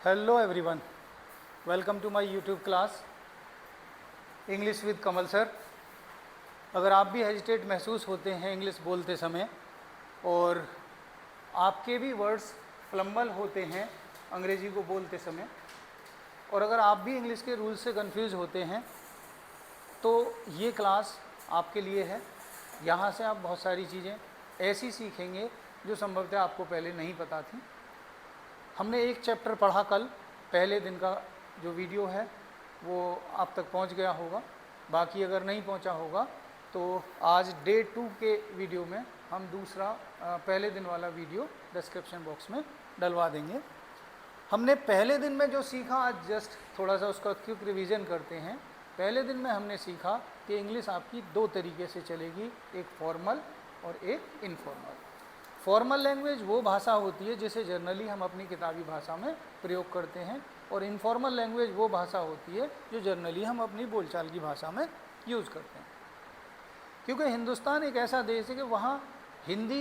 Hello everyone, welcome to my YouTube class English with Kamal sir. अगर आप भी hesitate महसूस होते हैं इंग्लिश बोलते समय और आपके भी वर्ड्स फ्लम्बल होते हैं अंग्रेजी को बोलते समय, और अगर आप भी इंग्लिश के रूल्स से कंफ्यूज होते हैं तो ये क्लास आपके लिए है। यहाँ से आप बहुत सारी चीज़ें ऐसी सीखेंगे जो संभवतः आपको पहले नहीं पता थी। हमने एक चैप्टर पढ़ा कल, पहले दिन का जो वीडियो है वो आप तक पहुंच गया होगा। बाकी अगर नहीं पहुंचा होगा तो आज डे 2 के वीडियो में हम दूसरा पहले दिन वाला वीडियो डिस्क्रिप्शन बॉक्स में डलवा देंगे। हमने पहले दिन में जो सीखा, आज जस्ट थोड़ा सा उसका क्विक रिवीजन करते हैं। पहले दिन में हमने सीखा कि इंग्लिश आपकी दो तरीके से चलेगी, एक फॉर्मल और एक इनफॉर्मल। फॉर्मल लैंग्वेज वो भाषा होती है जिसे जनरली हम अपनी किताबी भाषा में प्रयोग करते हैं, और इनफॉर्मल लैंग्वेज वो भाषा होती है जो जनरली हम अपनी बोलचाल की भाषा में यूज़ करते हैं। क्योंकि हिंदुस्तान एक ऐसा देश है कि वहाँ हिंदी,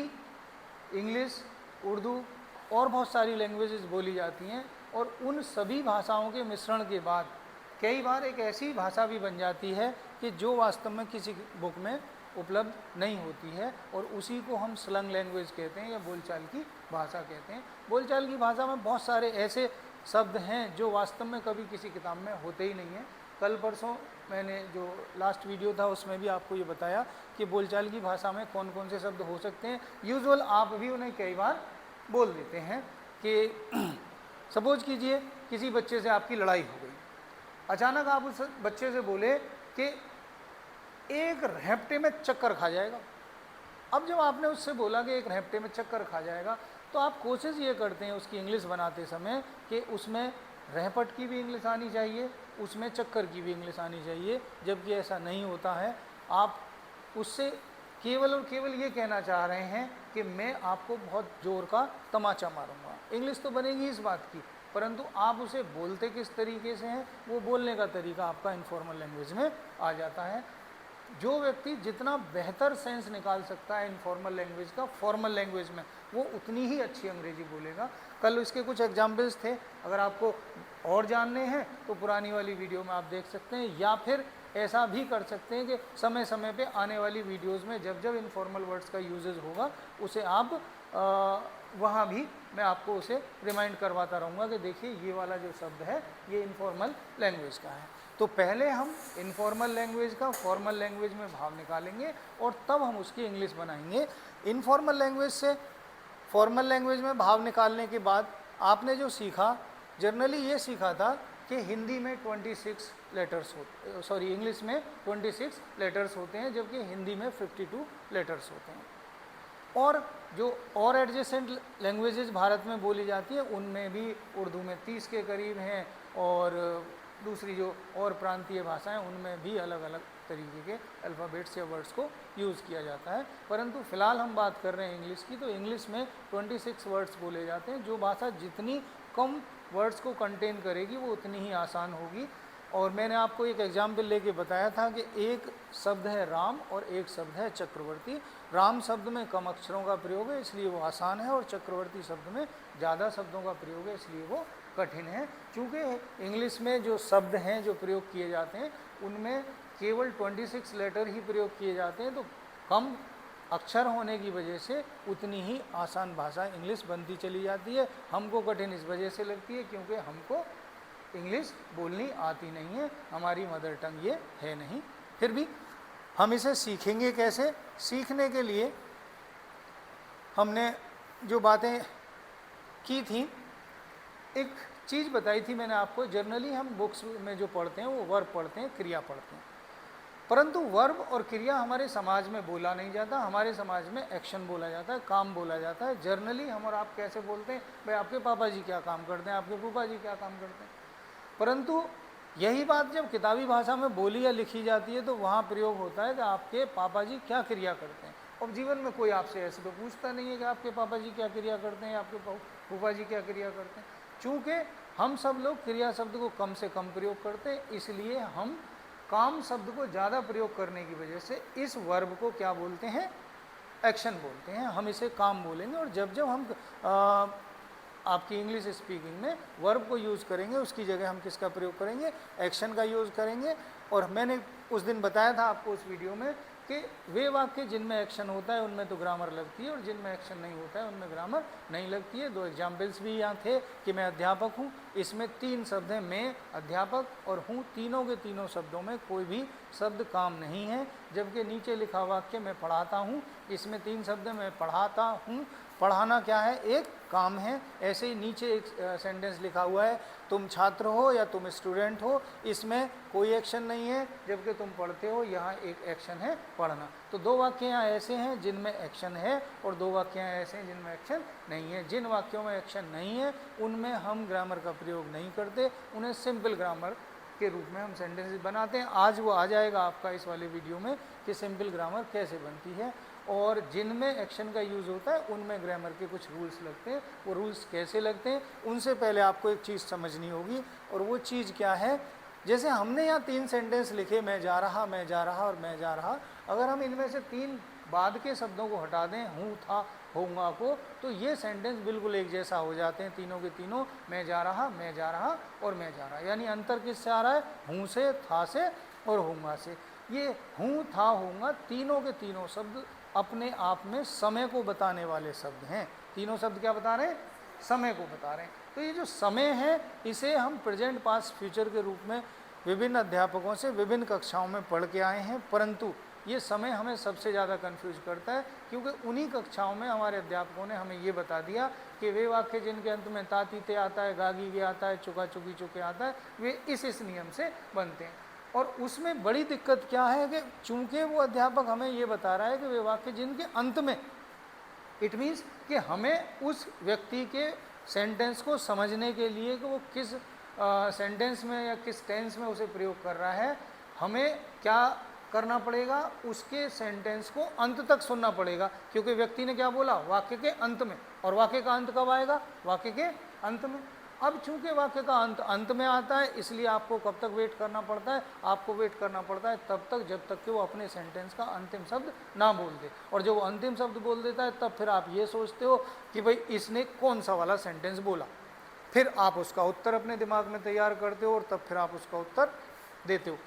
इंग्लिश, उर्दू और बहुत सारी लैंग्वेजेस बोली जाती हैं, और उन सभी भाषाओं के मिश्रण के बाद कई बार एक ऐसी भाषा भी बन जाती है कि जो वास्तव में किसी बुक में उपलब्ध नहीं होती है, और उसी को हम स्लंग लैंग्वेज कहते हैं या बोलचाल की भाषा कहते हैं। बोलचाल की भाषा में बहुत सारे ऐसे शब्द हैं जो वास्तव में कभी किसी किताब में होते ही नहीं हैं। कल परसों मैंने जो लास्ट वीडियो था उसमें भी आपको ये बताया कि बोलचाल की भाषा में कौन कौन से शब्द हो सकते हैं। यूजुअल आप भी उन्हें कई बार बोल देते हैं कि सपोज कीजिए किसी बच्चे से आपकी लड़ाई हो गई, अचानक आप उस बच्चे से बोले कि एक हफ्ते में चक्कर खा जाएगा। अब जब आपने उससे बोला कि एक हफ्ते में चक्कर खा जाएगा, तो आप कोशिश ये करते हैं उसकी इंग्लिश बनाते समय कि उसमें रहपट की भी इंग्लिश आनी चाहिए, उसमें चक्कर की भी इंग्लिश आनी चाहिए, जबकि ऐसा नहीं होता है। आप उससे केवल और केवल ये कहना चाह रहे हैं कि मैं आपको बहुत जोर का तमाचा मारूंगा। इंग्लिश तो बनेगी इस बात की, परंतु आप उसे बोलते किस तरीके से हैं, वो बोलने का तरीका आपका इनफॉर्मल लैंग्वेज में आ जाता है। जो व्यक्ति जितना बेहतर सेंस निकाल सकता है इनफॉर्मल लैंग्वेज का फॉर्मल लैंग्वेज में, वो उतनी ही अच्छी अंग्रेजी बोलेगा। कल इसके कुछ एग्जाम्पल्स थे, अगर आपको और जानने हैं तो पुरानी वाली वीडियो में आप देख सकते हैं, या फिर ऐसा भी कर सकते हैं कि समय समय पे आने वाली वीडियोस में जब जब इनफॉर्मल वर्ड्स का यूजेज होगा उसे आप वहाँ भी मैं आपको उसे रिमाइंड करवाता रहूँगा कि देखिए ये वाला जो शब्द है ये इनफॉर्मल लैंग्वेज का है। तो पहले हम इनफॉर्मल लैंग्वेज का फॉर्मल लैंग्वेज में भाव निकालेंगे और तब हम उसकी इंग्लिश बनाएंगे। इनफॉर्मल लैंग्वेज से फॉर्मल लैंग्वेज में भाव निकालने के बाद आपने जो सीखा, जनरली ये सीखा था कि हिंदी में 26 लेटर्स होते, सॉरी इंग्लिश में 26 लेटर्स होते हैं, जबकि हिंदी में 52 लेटर्स होते हैं। और जो और एडजेसेंट लैंग्वेजेस भारत में बोली जाती है उनमें भी उर्दू में 30 के करीब हैं, और दूसरी जो और प्रांतीय भाषाएं उनमें भी अलग अलग तरीके के अल्फ़ाबेट्स या वर्ड्स को यूज़ किया जाता है। परंतु फ़िलहाल हम बात कर रहे हैं इंग्लिश की, तो इंग्लिश में 26 वर्ड्स बोले जाते हैं। जो भाषा जितनी कम वर्ड्स को कंटेन करेगी वो उतनी ही आसान होगी। और मैंने आपको एक एग्जाम्पल लेके बताया था कि एक शब्द है राम और एक शब्द है चक्रवर्ती। राम शब्द में कम अक्षरों का प्रयोग है इसलिए वो आसान है, और चक्रवर्ती शब्द में ज़्यादा शब्दों का प्रयोग है इसलिए वो कठिन है। क्योंकि इंग्लिश में जो शब्द हैं जो प्रयोग किए जाते हैं उनमें केवल 26 लेटर ही प्रयोग किए जाते हैं, तो कम अक्षर होने की वजह से उतनी ही आसान भाषा इंग्लिश बनती चली जाती है। हमको कठिन इस वजह से लगती है क्योंकि हमको इंग्लिश बोलनी आती नहीं है, हमारी मदर टंग ये है नहीं। फिर भी हम इसे सीखेंगे कैसे? सीखने के लिए हमने जो बातें की थी, एक चीज़ बताई थी मैंने आपको। जनरली हम बुक्स में जो पढ़ते हैं वो वर्ब पढ़ते हैं, क्रिया पढ़ते हैं, परंतु वर्ब और क्रिया हमारे समाज में बोला नहीं जाता। हमारे समाज में एक्शन बोला जाता है, काम बोला जाता है। जर्नली हम और आप कैसे बोलते हैं, भाई आपके पापा जी क्या काम करते हैं, आपके फूफा जी क्या काम करते हैं। परंतु यही बात जब किताबी भाषा में बोली या लिखी जाती है तो वहाँ प्रयोग होता है कि आपके पापा जी क्या क्रिया करते हैं। और जीवन में कोई आपसे ऐसे तो पूछता नहीं है कि आपके पापा जी क्या क्रिया करते हैं, आपके फूफा जी क्या क्रिया करते हैं। चूँकि हम सब लोग क्रिया शब्द को कम से कम प्रयोग करते हैं, इसलिए हम काम शब्द को ज़्यादा प्रयोग करने की वजह से इस वर्ब को क्या बोलते हैं, एक्शन बोलते हैं। हम इसे काम बोलेंगे। और जब जब हम आपकी इंग्लिश स्पीकिंग में वर्ब को यूज़ करेंगे, उसकी जगह हम किसका प्रयोग करेंगे, एक्शन का यूज़ करेंगे। और मैंने उस दिन बताया था आपको उस वीडियो में कि वे वाक्य जिनमें एक्शन होता है उनमें तो ग्रामर लगती है और जिनमें एक्शन नहीं होता है उनमें ग्रामर नहीं लगती है। 2 एग्जाम्पल्स भी यहाँ थे कि मैं अध्यापक हूँ, इसमें 3 शब्द हैं, मैं, अध्यापक और हूँ। तीनों के तीनों शब्दों में कोई भी शब्द काम नहीं है। जबकि नीचे लिखा वाक्य मैं पढ़ाता हूँ, इसमें 3 शब्द हैं, मैं पढ़ाता हूँ। पढ़ाना क्या है, एक काम है। ऐसे ही नीचे एक सेंटेंस लिखा हुआ है, तुम छात्र हो या तुम स्टूडेंट हो, इसमें कोई एक्शन नहीं है, जबकि तुम पढ़ते हो, यहाँ एक एक्शन है, पढ़ना। तो 2 वाक्य यहाँ ऐसे हैं जिनमें एक्शन है और 2 वाक्य यहाँ ऐसे हैं जिनमें एक्शन नहीं है। जिन वाक्यों में एक्शन नहीं है उनमें हम ग्रामर का प्रयोग नहीं करते, उन्हें सिंपल ग्रामर के रूप में हम सेंटेंसेस बनाते हैं। आज वो आ जाएगा आपका इस वाले वीडियो में कि सिंपल ग्रामर कैसे बनती है। और जिनमें एक्शन का यूज़ होता है उनमें ग्रामर के कुछ रूल्स लगते हैं। वो रूल्स कैसे लगते हैं, उनसे पहले आपको एक चीज़ समझनी होगी, और वो चीज़ क्या है। जैसे हमने यहाँ 3 सेंटेंस लिखे, मैं जा रहा, मैं जा रहा और मैं जा रहा, अगर हम इनमें से 3 बाद के शब्दों को हटा दें, हूँ, था, होऊंगा को, तो ये सेंटेंस बिल्कुल एक जैसा हो जाते हैं, तीनों के तीनों, मैं जा रहा, मैं जा रहा और मैं जा रहा। यानी अंतर किससे आ रहा है, हूँ से, था से और होऊंगा से। ये हूँ, था, होऊंगा, तीनों के तीनों शब्द अपने आप में समय को बताने वाले शब्द हैं। तीनों शब्द क्या बता रहे हैं, समय को बता रहे हैं। तो ये जो समय है, इसे हम प्रेजेंट, पास्ट, फ्यूचर के रूप में विभिन्न अध्यापकों से विभिन्न कक्षाओं में पढ़ के आए हैं, परंतु ये समय हमें सबसे ज़्यादा कंफ्यूज करता है, क्योंकि उन्हीं कक्षाओं में हमारे अध्यापकों ने हमें ये बता दिया कि वे वाक्य जिनके अंत में ता, तीते आता है, गा, गीगे आता है, चुका, चुकी, चुके आता है, वे इस नियम से बनते हैं। और उसमें बड़ी दिक्कत क्या है कि चूंकि वो अध्यापक हमें ये बता रहा है कि वे वाक्य जिनके अंत में, इट मीन्स कि हमें उस व्यक्ति के सेंटेंस को समझने के लिए कि वो किस सेंटेंस में या किस टेंस में उसे प्रयोग कर रहा है, हमें क्या करना पड़ेगा, उसके सेंटेंस को अंत तक सुनना पड़ेगा। क्योंकि व्यक्ति ने क्या बोला, वाक्य के अंत में, और वाक्य का अंत कब आएगा, वाक्य के अंत में। अब चूंकि वाक्य का अंत में आता है, इसलिए आपको कब तक वेट करना पड़ता है, आपको वेट करना पड़ता है तब तक जब तक कि वो अपने सेंटेंस का अंतिम शब्द ना बोल दे। और जब वो अंतिम शब्द बोल देता है तब फिर आप ये सोचते हो कि भाई इसने कौन सा वाला सेंटेंस बोला, फिर आप उसका उत्तर अपने दिमाग में तैयार करते हो और तब फिर आप उसका उत्तर देते हो।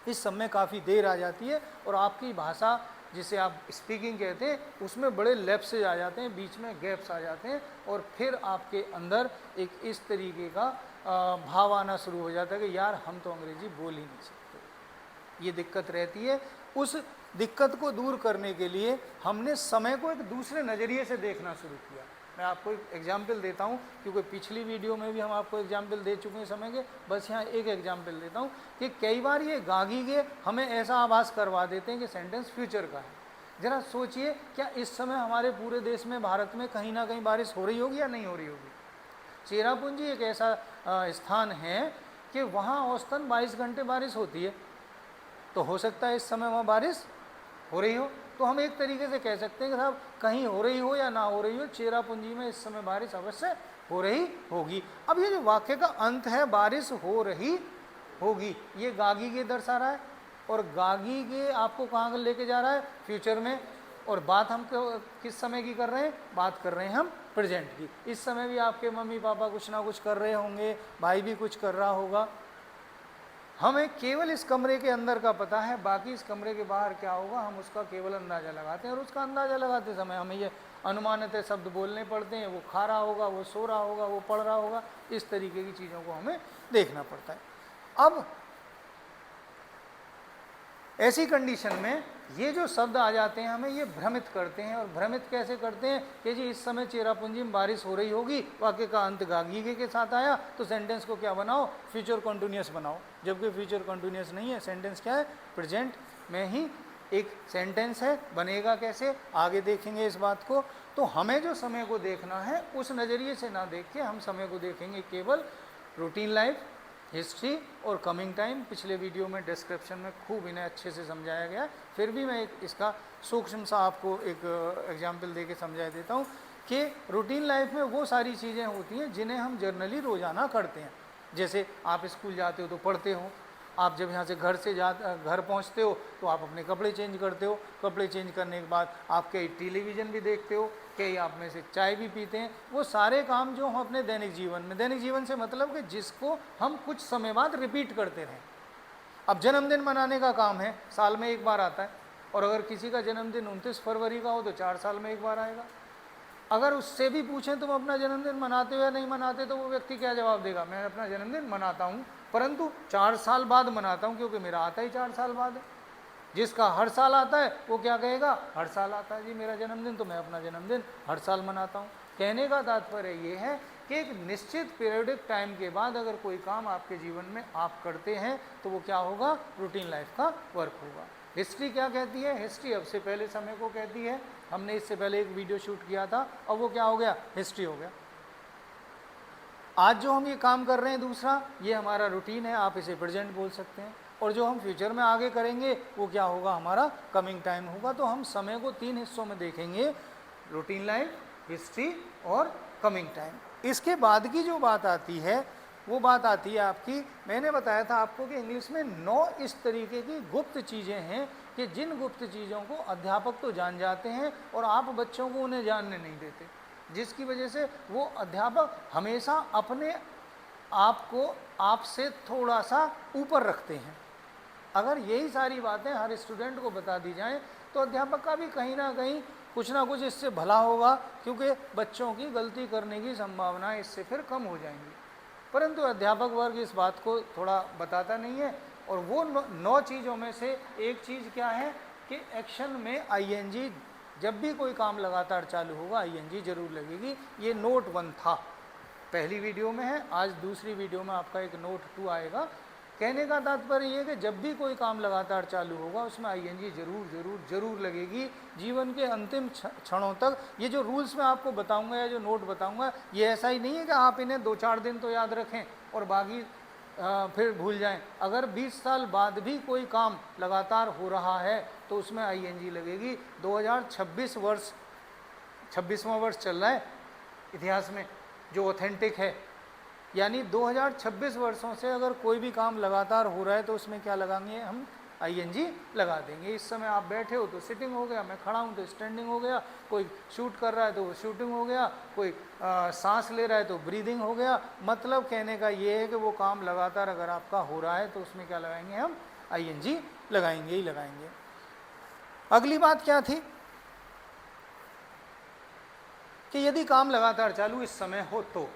इस सब में काफ़ी देर आ जाती है और आपकी भाषा, जिसे आप स्पीकिंग कहते हैं, उसमें बड़े लैप्सेज आ जाते हैं, बीच में गैप्स आ जाते हैं, और फिर आपके अंदर एक इस तरीके का भाव आना शुरू हो जाता है कि यार हम तो अंग्रेजी बोल ही नहीं सकते। ये दिक्कत रहती है। उस दिक्कत को दूर करने के लिए हमने समय को एक दूसरे नज़रिए से देखना शुरू किया। मैं आपको एक एग्जाम्पल देता हूँ, क्योंकि पिछली वीडियो में भी हम आपको एग्जाम्पल दे चुके हैं समय के, बस यहाँ एक एग्जाम्पल देता हूँ कि कई बार ये गागी के हमें ऐसा आभास करवा देते हैं कि सेंटेंस फ्यूचर का है। ज़रा सोचिए, क्या इस समय हमारे पूरे देश में, भारत में कहीं ना कहीं बारिश हो रही होगी या नहीं हो रही होगी। चेरापूंजी एक ऐसा स्थान है कि वहाँ औसतन 22 घंटे बारिश होती है, तो हो सकता है इस समय वहाँ बारिश हो रही हो। तो हम एक तरीके से कह सकते हैं कि साहब कहीं हो रही हो या ना हो रही हो, चेरापूंजी में इस समय बारिश अवश्य हो रही होगी। अब ये जो वाक्य का अंत है, बारिश हो रही होगी, ये गागी के दर्शा रहा है, और गागी के आपको कहाँ लेके जा रहा है, फ्यूचर में। और बात हम किस समय की कर रहे हैं, बात कर रहे हैं हम प्रेजेंट की। इस समय भी आपके मम्मी पापा कुछ ना कुछ कर रहे होंगे, भाई भी कुछ कर रहा होगा। हमें केवल इस कमरे के अंदर का पता है, बाकी इस कमरे के बाहर क्या होगा हम उसका केवल अंदाज़ा लगाते हैं। और उसका अंदाज़ा लगाते समय हमें ये अनुमानित शब्द बोलने पड़ते हैं, वो खा रहा होगा, वो सो रहा होगा, वो पढ़ रहा होगा, इस तरीके की चीज़ों को हमें देखना पड़ता है। अब ऐसी कंडीशन में ये जो शब्द आ जाते हैं हमें ये भ्रमित करते हैं। और भ्रमित कैसे करते हैं कि जी इस समय चेरापूंजी में बारिश हो रही होगी, वाक्य का अंत गागीगे के साथ आया, तो सेंटेंस को क्या बनाओ, फ्यूचर कंटिन्यूअस बनाओ। जबकि फ्यूचर कंटिन्यूअस नहीं है, सेंटेंस क्या है, प्रेजेंट में ही एक सेंटेंस है। बनेगा कैसे, आगे देखेंगे इस बात को। तो हमें जो समय को देखना है उस नज़रिए से ना देख के हम समय को देखेंगे केवल रूटीन लाइफ, हिस्ट्री और कमिंग टाइम। पिछले वीडियो में डिस्क्रिप्शन में खूब इन्हें अच्छे से समझाया गया, फिर भी मैं इसका सूक्ष्म सा आपको एक एग्जाम्पल दे के समझा देता हूँ कि रूटीन लाइफ में वो सारी चीज़ें होती हैं जिन्हें हम जर्नली रोज़ाना करते हैं। जैसे आप स्कूल जाते हो तो पढ़ते हो, आप जब यहाँ से घर पहुँचते हो तो आप अपने कपड़े चेंज करते हो, कपड़े चेंज करने के बाद आप कई टेलीविज़न भी देखते हो, कई आप में से चाय भी पीते हैं, वो सारे काम जो हम अपने दैनिक जीवन से मतलब कि जिसको हम कुछ समय बाद रिपीट करते रहें। अब जन्मदिन मनाने का काम है, साल में एक बार आता है, और अगर किसी का जन्मदिन 29 फरवरी का हो तो 4 साल में एक बार आएगा। अगर उससे भी पूछें तुम अपना जन्मदिन मनाते हो या नहीं मनाते, तो वो व्यक्ति क्या जवाब देगा, मैं अपना जन्मदिन मनाता हूँ, परंतु 4 साल बाद मनाता हूँ, क्योंकि मेरा आता ही 4 साल बाद है। जिसका हर साल आता है वो क्या कहेगा, हर साल आता है जी मेरा जन्मदिन, तो मैं अपना जन्मदिन हर साल मनाता हूँ। कहने का तात्पर्य ये है कि एक निश्चित पीरियडिक टाइम के बाद अगर कोई काम आपके जीवन में आप करते हैं तो वो क्या होगा, रूटीन लाइफ का वर्क होगा। हिस्ट्री क्या कहती है, हिस्ट्री अब से पहले समय को कहती है। हमने इससे पहले एक वीडियो शूट किया था, अब वो क्या हो गया, हिस्ट्री हो गया। आज जो हम ये काम कर रहे हैं दूसरा, ये हमारा रूटीन है, आप इसे प्रेजेंट बोल सकते हैं। और जो हम फ्यूचर में आगे करेंगे वो क्या होगा, हमारा कमिंग टाइम होगा। तो हम समय को 3 हिस्सों में देखेंगे, रूटीन लाइफ, हिस्ट्री और कमिंग टाइम। इसके बाद की जो बात आती है वो बात आती है आपकी, मैंने बताया था आपको कि इंग्लिश में 9 इस तरीके की गुप्त चीज़ें हैं कि जिन गुप्त चीज़ों को अध्यापक तो जान जाते हैं और आप बच्चों को उन्हें जानने नहीं देते, जिसकी वजह से वो अध्यापक हमेशा अपने आप को आपसे थोड़ा सा ऊपर रखते हैं। अगर यही सारी बातें हर स्टूडेंट को बता दी जाएं तो अध्यापक का भी कहीं ना कहीं कुछ ना कुछ इससे भला होगा, क्योंकि बच्चों की गलती करने की संभावना इससे फिर कम हो जाएंगी। परंतु अध्यापक वर्ग इस बात को थोड़ा बताता नहीं है। और वो 9 चीज़ों में से एक चीज़ क्या है कि एक्शन में आईएनजी, जब भी कोई काम लगातार चालू होगा आईएनजी जरूर लगेगी। ये नोट 1 था, पहली वीडियो में है, आज दूसरी वीडियो में आपका एक नोट 2 आएगा। कहने का तात्पर्य ये कि जब भी कोई काम लगातार चालू होगा उसमें आईएनजी जरूर जरूर जरूर लगेगी जीवन के अंतिम क्षणों तक। ये जो रूल्स मैं आपको बताऊंगा या जो नोट बताऊंगा, ये ऐसा ही नहीं है कि आप इन्हें 2-4 दिन तो याद रखें और बाकी फिर भूल जाएं। अगर 20 साल बाद भी कोई काम लगातार हो रहा है तो उसमें आईएनजी लगेगी। 2026 वर्ष, 26वां वर्ष चल रहा है इतिहास में जो ऑथेंटिक है, यानी 2026 वर्षों से अगर कोई भी काम लगातार हो रहा है तो उसमें क्या लगाएंगे, हम आईएनजी लगा देंगे। इस समय आप बैठे हो तो सिटिंग हो गया, मैं खड़ा हूँ तो स्टैंडिंग हो गया, कोई शूट कर रहा है तो वो शूटिंग हो गया, कोई सांस ले रहा है तो ब्रीदिंग हो गया। मतलब कहने का ये है कि वो काम लगातार अगर आपका हो रहा है तो उसमें क्या लगाएंगे, हम आईएनजी लगाएंगे ही लगाएंगे। अगली बात क्या थी कि यदि काम लगातार चालू इस समय हो तो,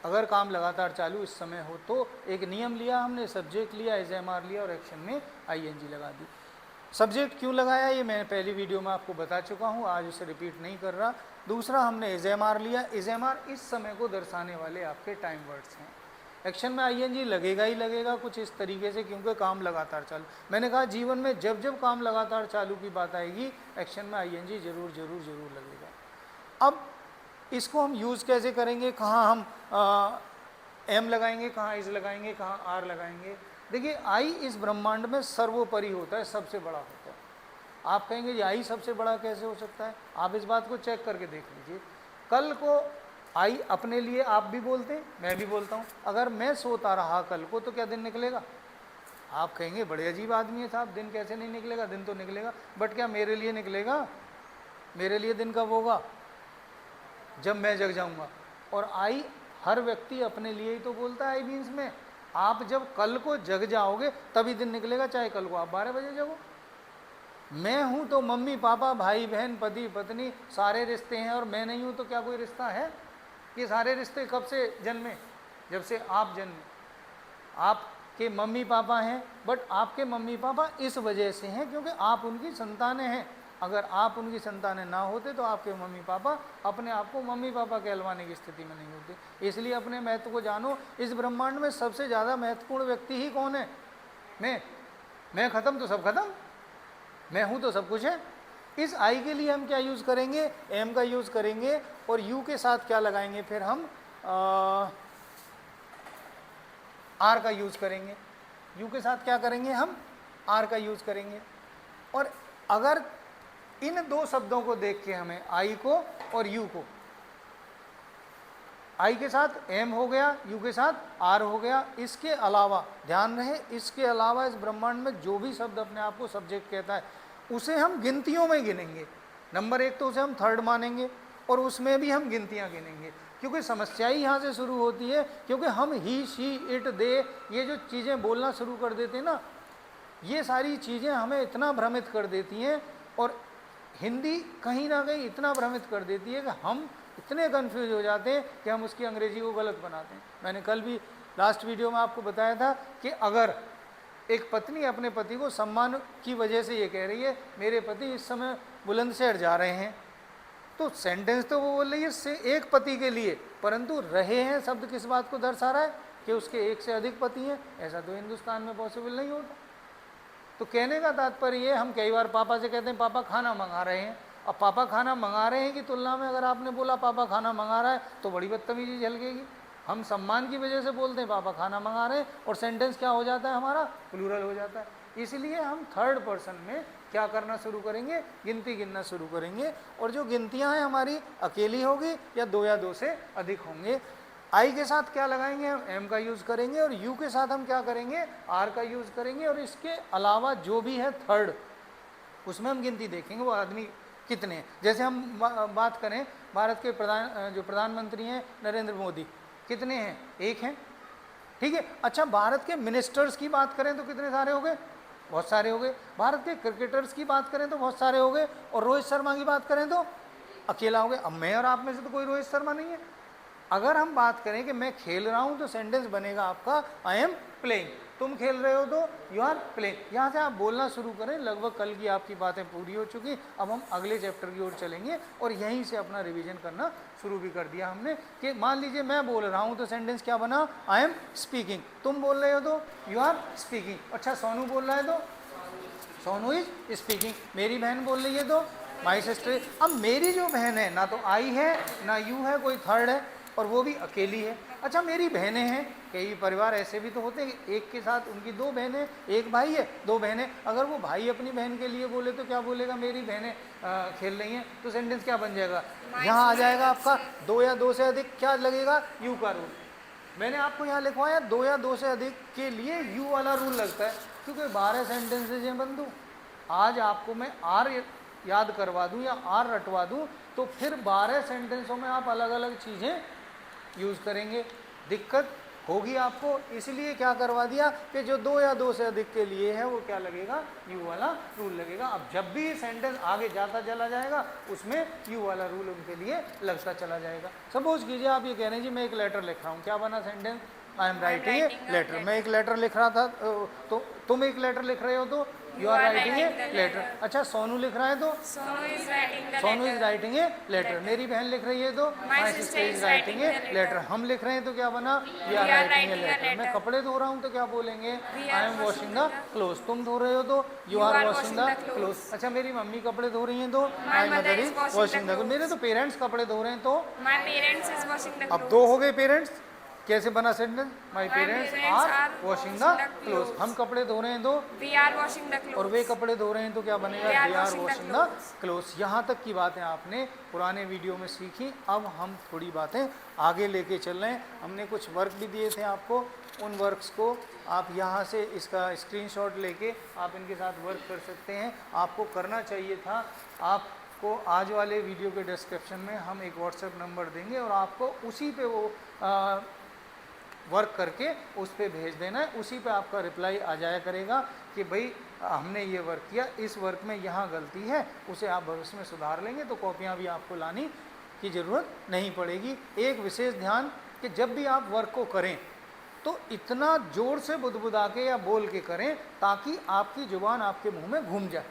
अगर काम लगातार चालू इस समय हो तो एक नियम लिया हमने, सब्जेक्ट लिया, एसएमआर लिया और एक्शन में आईएनजी लगा दी। सब्जेक्ट क्यों लगाया ये मैं पहली वीडियो में आपको बता चुका हूँ, आज उसे रिपीट नहीं कर रहा। दूसरा हमने एसएमआर लिया, एसएमआर इस समय को दर्शाने वाले आपके टाइम वर्ड्स हैं। एक्शन में आईएनजी लगेगा ही लगेगा कुछ इस तरीके से, क्योंकि काम लगातार चालू। मैंने कहा जीवन में जब जब काम लगातार चालू की बात आएगी एक्शन में आईएनजी जरूर जरूर जरूर लगेगा। अब इसको हम यूज़ कैसे करेंगे, कहाँ हम एम लगाएंगे, कहाँ इज लगाएंगे, कहाँ आर लगाएंगे। देखिए आई इस ब्रह्मांड में सर्वोपरि होता है, सबसे बड़ा होता है। आप कहेंगे ये आई सबसे बड़ा कैसे हो सकता है, आप इस बात को चेक करके देख लीजिए। कल को आई अपने लिए आप भी बोलते हैं, मैं भी बोलता हूँ, अगर मैं सोता रहा कल को तो क्या दिन निकलेगा? आप कहेंगे बड़े अजीब आदमी है साहब, दिन कैसे नहीं निकलेगा, दिन तो निकलेगा, बट क्या मेरे लिए निकलेगा? मेरे लिए दिन कब होगा? जब मैं जग जाऊंगा। और आई हर व्यक्ति अपने लिए ही तो बोलता है, आई मीन्स में आप जब कल को जग जाओगे तभी दिन निकलेगा, चाहे कल को आप 12 बजे जगो। मैं हूं तो मम्मी पापा भाई बहन पति पत्नी सारे रिश्ते हैं, और मैं नहीं हूं तो क्या कोई रिश्ता है? ये सारे रिश्ते कब से जन्मे? जब से आप जन्मे। आपके मम्मी पापा हैं, बट आपके मम्मी पापा इस वजह से हैं क्योंकि आप उनकी संतानें हैं। अगर आप उनकी संतानें ना होते तो आपके मम्मी पापा अपने आप को मम्मी पापा कहलवाने की स्थिति में नहीं होते। इसलिए अपने महत्व को जानो। इस ब्रह्मांड में सबसे ज़्यादा महत्वपूर्ण व्यक्ति ही कौन है? मैं खत्म तो सब खत्म, मैं हूँ तो सब कुछ है। इस आई के लिए हम क्या यूज़ करेंगे? एम का यूज़ करेंगे, और यू के साथ क्या लगाएंगे? फिर हम आर का यूज़ करेंगे। यू के साथ क्या करेंगे? हम आर का यूज़ करेंगे। और अगर इन दो शब्दों को देख के हमें आई को और यू को, आई के साथ एम हो गया, यू के साथ आर हो गया, इसके अलावा ध्यान रहे, इसके अलावा इस ब्रह्मांड में जो भी शब्द अपने आप को सब्जेक्ट कहता है उसे हम गिनतियों में गिनेंगे। नंबर 1 तो उसे हम थर्ड मानेंगे और उसमें भी हम गिनतियाँ गिनेंगे, क्योंकि समस्या ही यहाँ से शुरू होती है, क्योंकि हम ही, शी, इट, दे, ये जो चीज़ें बोलना शुरू कर देते हैं ना, ये सारी चीज़ें हमें इतना भ्रमित कर देती हैं, और हिंदी कहीं ना कहीं इतना भ्रमित कर देती है कि हम इतने कंफ्यूज हो जाते हैं कि हम उसकी अंग्रेजी को गलत बनाते हैं। मैंने कल भी लास्ट वीडियो में आपको बताया था कि अगर एक पत्नी अपने पति को सम्मान की वजह से ये कह रही है मेरे पति इस समय बुलंदशहर जा रहे हैं, तो सेंटेंस तो वो बोल रही है एक पति के लिए, परंतु रहे हैं शब्द किस बात को दर्शा रहा है कि उसके एक से अधिक पति हैं। ऐसा तो हिंदुस्तान में पॉसिबल नहीं होता। तो कहने का तात्पर्य ये, हम कई बार पापा से कहते हैं पापा खाना मंगा रहे हैं, अब पापा खाना मंगा रहे हैं की तुलना में अगर आपने बोला पापा खाना मंगा रहा है तो बड़ी बदतमीजी झलकेगी। हम सम्मान की वजह से बोलते हैं पापा खाना मंगा रहे हैं, और सेंटेंस क्या हो जाता है हमारा, प्लूरल हो जाता है। इसलिए हम थर्ड पर्सन में क्या करना शुरू करेंगे, गिनती गिनना शुरू करेंगे, और जो गिनतियाँ हैं हमारी अकेली होगी या दो से अधिक होंगे। आई के साथ क्या लगाएंगे, हम एम का यूज़ करेंगे, और यू के साथ हम क्या करेंगे, आर का यूज़ करेंगे, और इसके अलावा जो भी है थर्ड, उसमें हम गिनती देखेंगे वो आदमी कितने हैं। जैसे हम बात करें भारत के जो प्रधानमंत्री हैं नरेंद्र मोदी, कितने हैं, एक हैं, ठीक है। अच्छा, भारत के मिनिस्टर्स की बात करें तो कितने सारे हो गए, बहुत सारे हो गए। भारत के क्रिकेटर्स की बात करें तो बहुत सारे हो गए, और रोहित शर्मा की बात करें तो अकेला हो गए। अब मैं और आप में से तो कोई रोहित शर्मा नहीं है। अगर हम बात करें कि मैं खेल रहा हूं तो सेंटेंस बनेगा आपका आई एम प्लेइंग, तुम खेल रहे हो तो यू आर प्लेइंग। यहाँ से आप बोलना शुरू करें। लगभग कल की आपकी बातें पूरी हो चुकी, अब हम अगले चैप्टर की ओर चलेंगे, और यहीं से अपना रिवीजन करना शुरू भी कर दिया हमने कि मान लीजिए मैं बोल रहा हूँ तो सेंटेंस क्या बना, आई एम स्पीकिंग, तुम बोल रहे हो तो यू आर स्पीकिंग। अच्छा, सोनू बोल रहा है तो सोनू इज स्पीकिंग, मेरी बहन बोल रही है तो माई सिस्टर। अब मेरी जो बहन है ना तो आई है ना यू है, कोई थर्ड है, और वो भी अकेली है। अच्छा, मेरी बहनें हैं, कई परिवार ऐसे भी तो होते हैं एक के साथ उनकी दो बहनें, एक भाई है दो बहनें। अगर वो भाई अपनी बहन के लिए बोले तो क्या बोलेगा, मेरी बहनें खेल रही हैं, तो सेंटेंस क्या बन जाएगा, यहाँ आ जाएगा आपका दो या दो से अधिक, क्या लगेगा, यू का रूल। मैंने आपको यहाँ लिखवाया दो या दो से अधिक के लिए यू वाला रूल लगता है, क्योंकि 12 सेंटेंसेज हैं बंधु। आज आपको मैं आर याद करवा दूँ या आर रटवा दूँ तो फिर 12 सेंटेंसों में आप अलग अलग चीज़ें यूज़ करेंगे, दिक्कत होगी आपको। इसलिए क्या करवा दिया कि जो दो या दो से अधिक के लिए है वो क्या लगेगा, यू वाला रूल लगेगा। अब जब भी सेंटेंस आगे जाता चला जाएगा उसमें यू वाला रूल उनके लिए लगता चला जाएगा। सपोज कीजिए आप ये कह रहे हैं जी मैं एक लेटर लिख रहा हूँ, क्या बना sentence, I am writing a letter. मैं एक लेटर लिख रहा था तो तुम एक लेटर लिख रहे हो तो you are writing a letter. अच्छा, सोनू लिख रहा है तो Sonu is writing a letter. मेरी बहन लिख रही है तो my sister is writing a letter. हम लिख रहे हैं तो क्या बना, we are writing a letter. मैं कपड़े धो रहा हूँ तो क्या बोलेंगे, I am washing the cloth. तुम धो रहे हो तो you are washing the cloth. अच्छा, मेरी मम्मी कपड़े धो रही हैं तो my mother is washing the. मेरे तो पेरेंट्स कपड़े धो रहे हैं तो my parents is washing the. अब दो हो गए पेरेंट्स, कैसे बना sentence, my parents are washing the cloth. हम कपड़े धो रहे हैं तो we are washing the cloth, और वे कपड़े धो रहे हैं तो क्या बनेगा, we are washing the cloth. यहाँ तक की बातें आपने पुराने वीडियो में सीखी। अब हम थोड़ी बातें आगे लेके चल रहे हैं। हमने कुछ वर्क भी दिए थे आपको, उन वर्क्स को आप यहाँ से इसका स्क्रीनशॉट लेके आप इनके साथ वर्क कर सकते हैं। आपको करना चाहिए था, आपको आज वाले वीडियो के डिस्क्रिप्शन में हम एक व्हाट्सएप नंबर देंगे और आपको उसी पे वो वर्क करके उस पर भेज देना है। उसी पे आपका रिप्लाई आ जाया करेगा कि भाई हमने ये वर्क किया, इस वर्क में यहाँ गलती है, उसे आप भविष्य में सुधार लेंगे तो कॉपियाँ भी आपको लानी की ज़रूरत नहीं पड़ेगी। एक विशेष ध्यान कि जब भी आप वर्क को करें तो इतना ज़ोर से बुदबुदा के या बोल के करें ताकि आपकी ज़ुबान आपके मुंह में घूम जाए,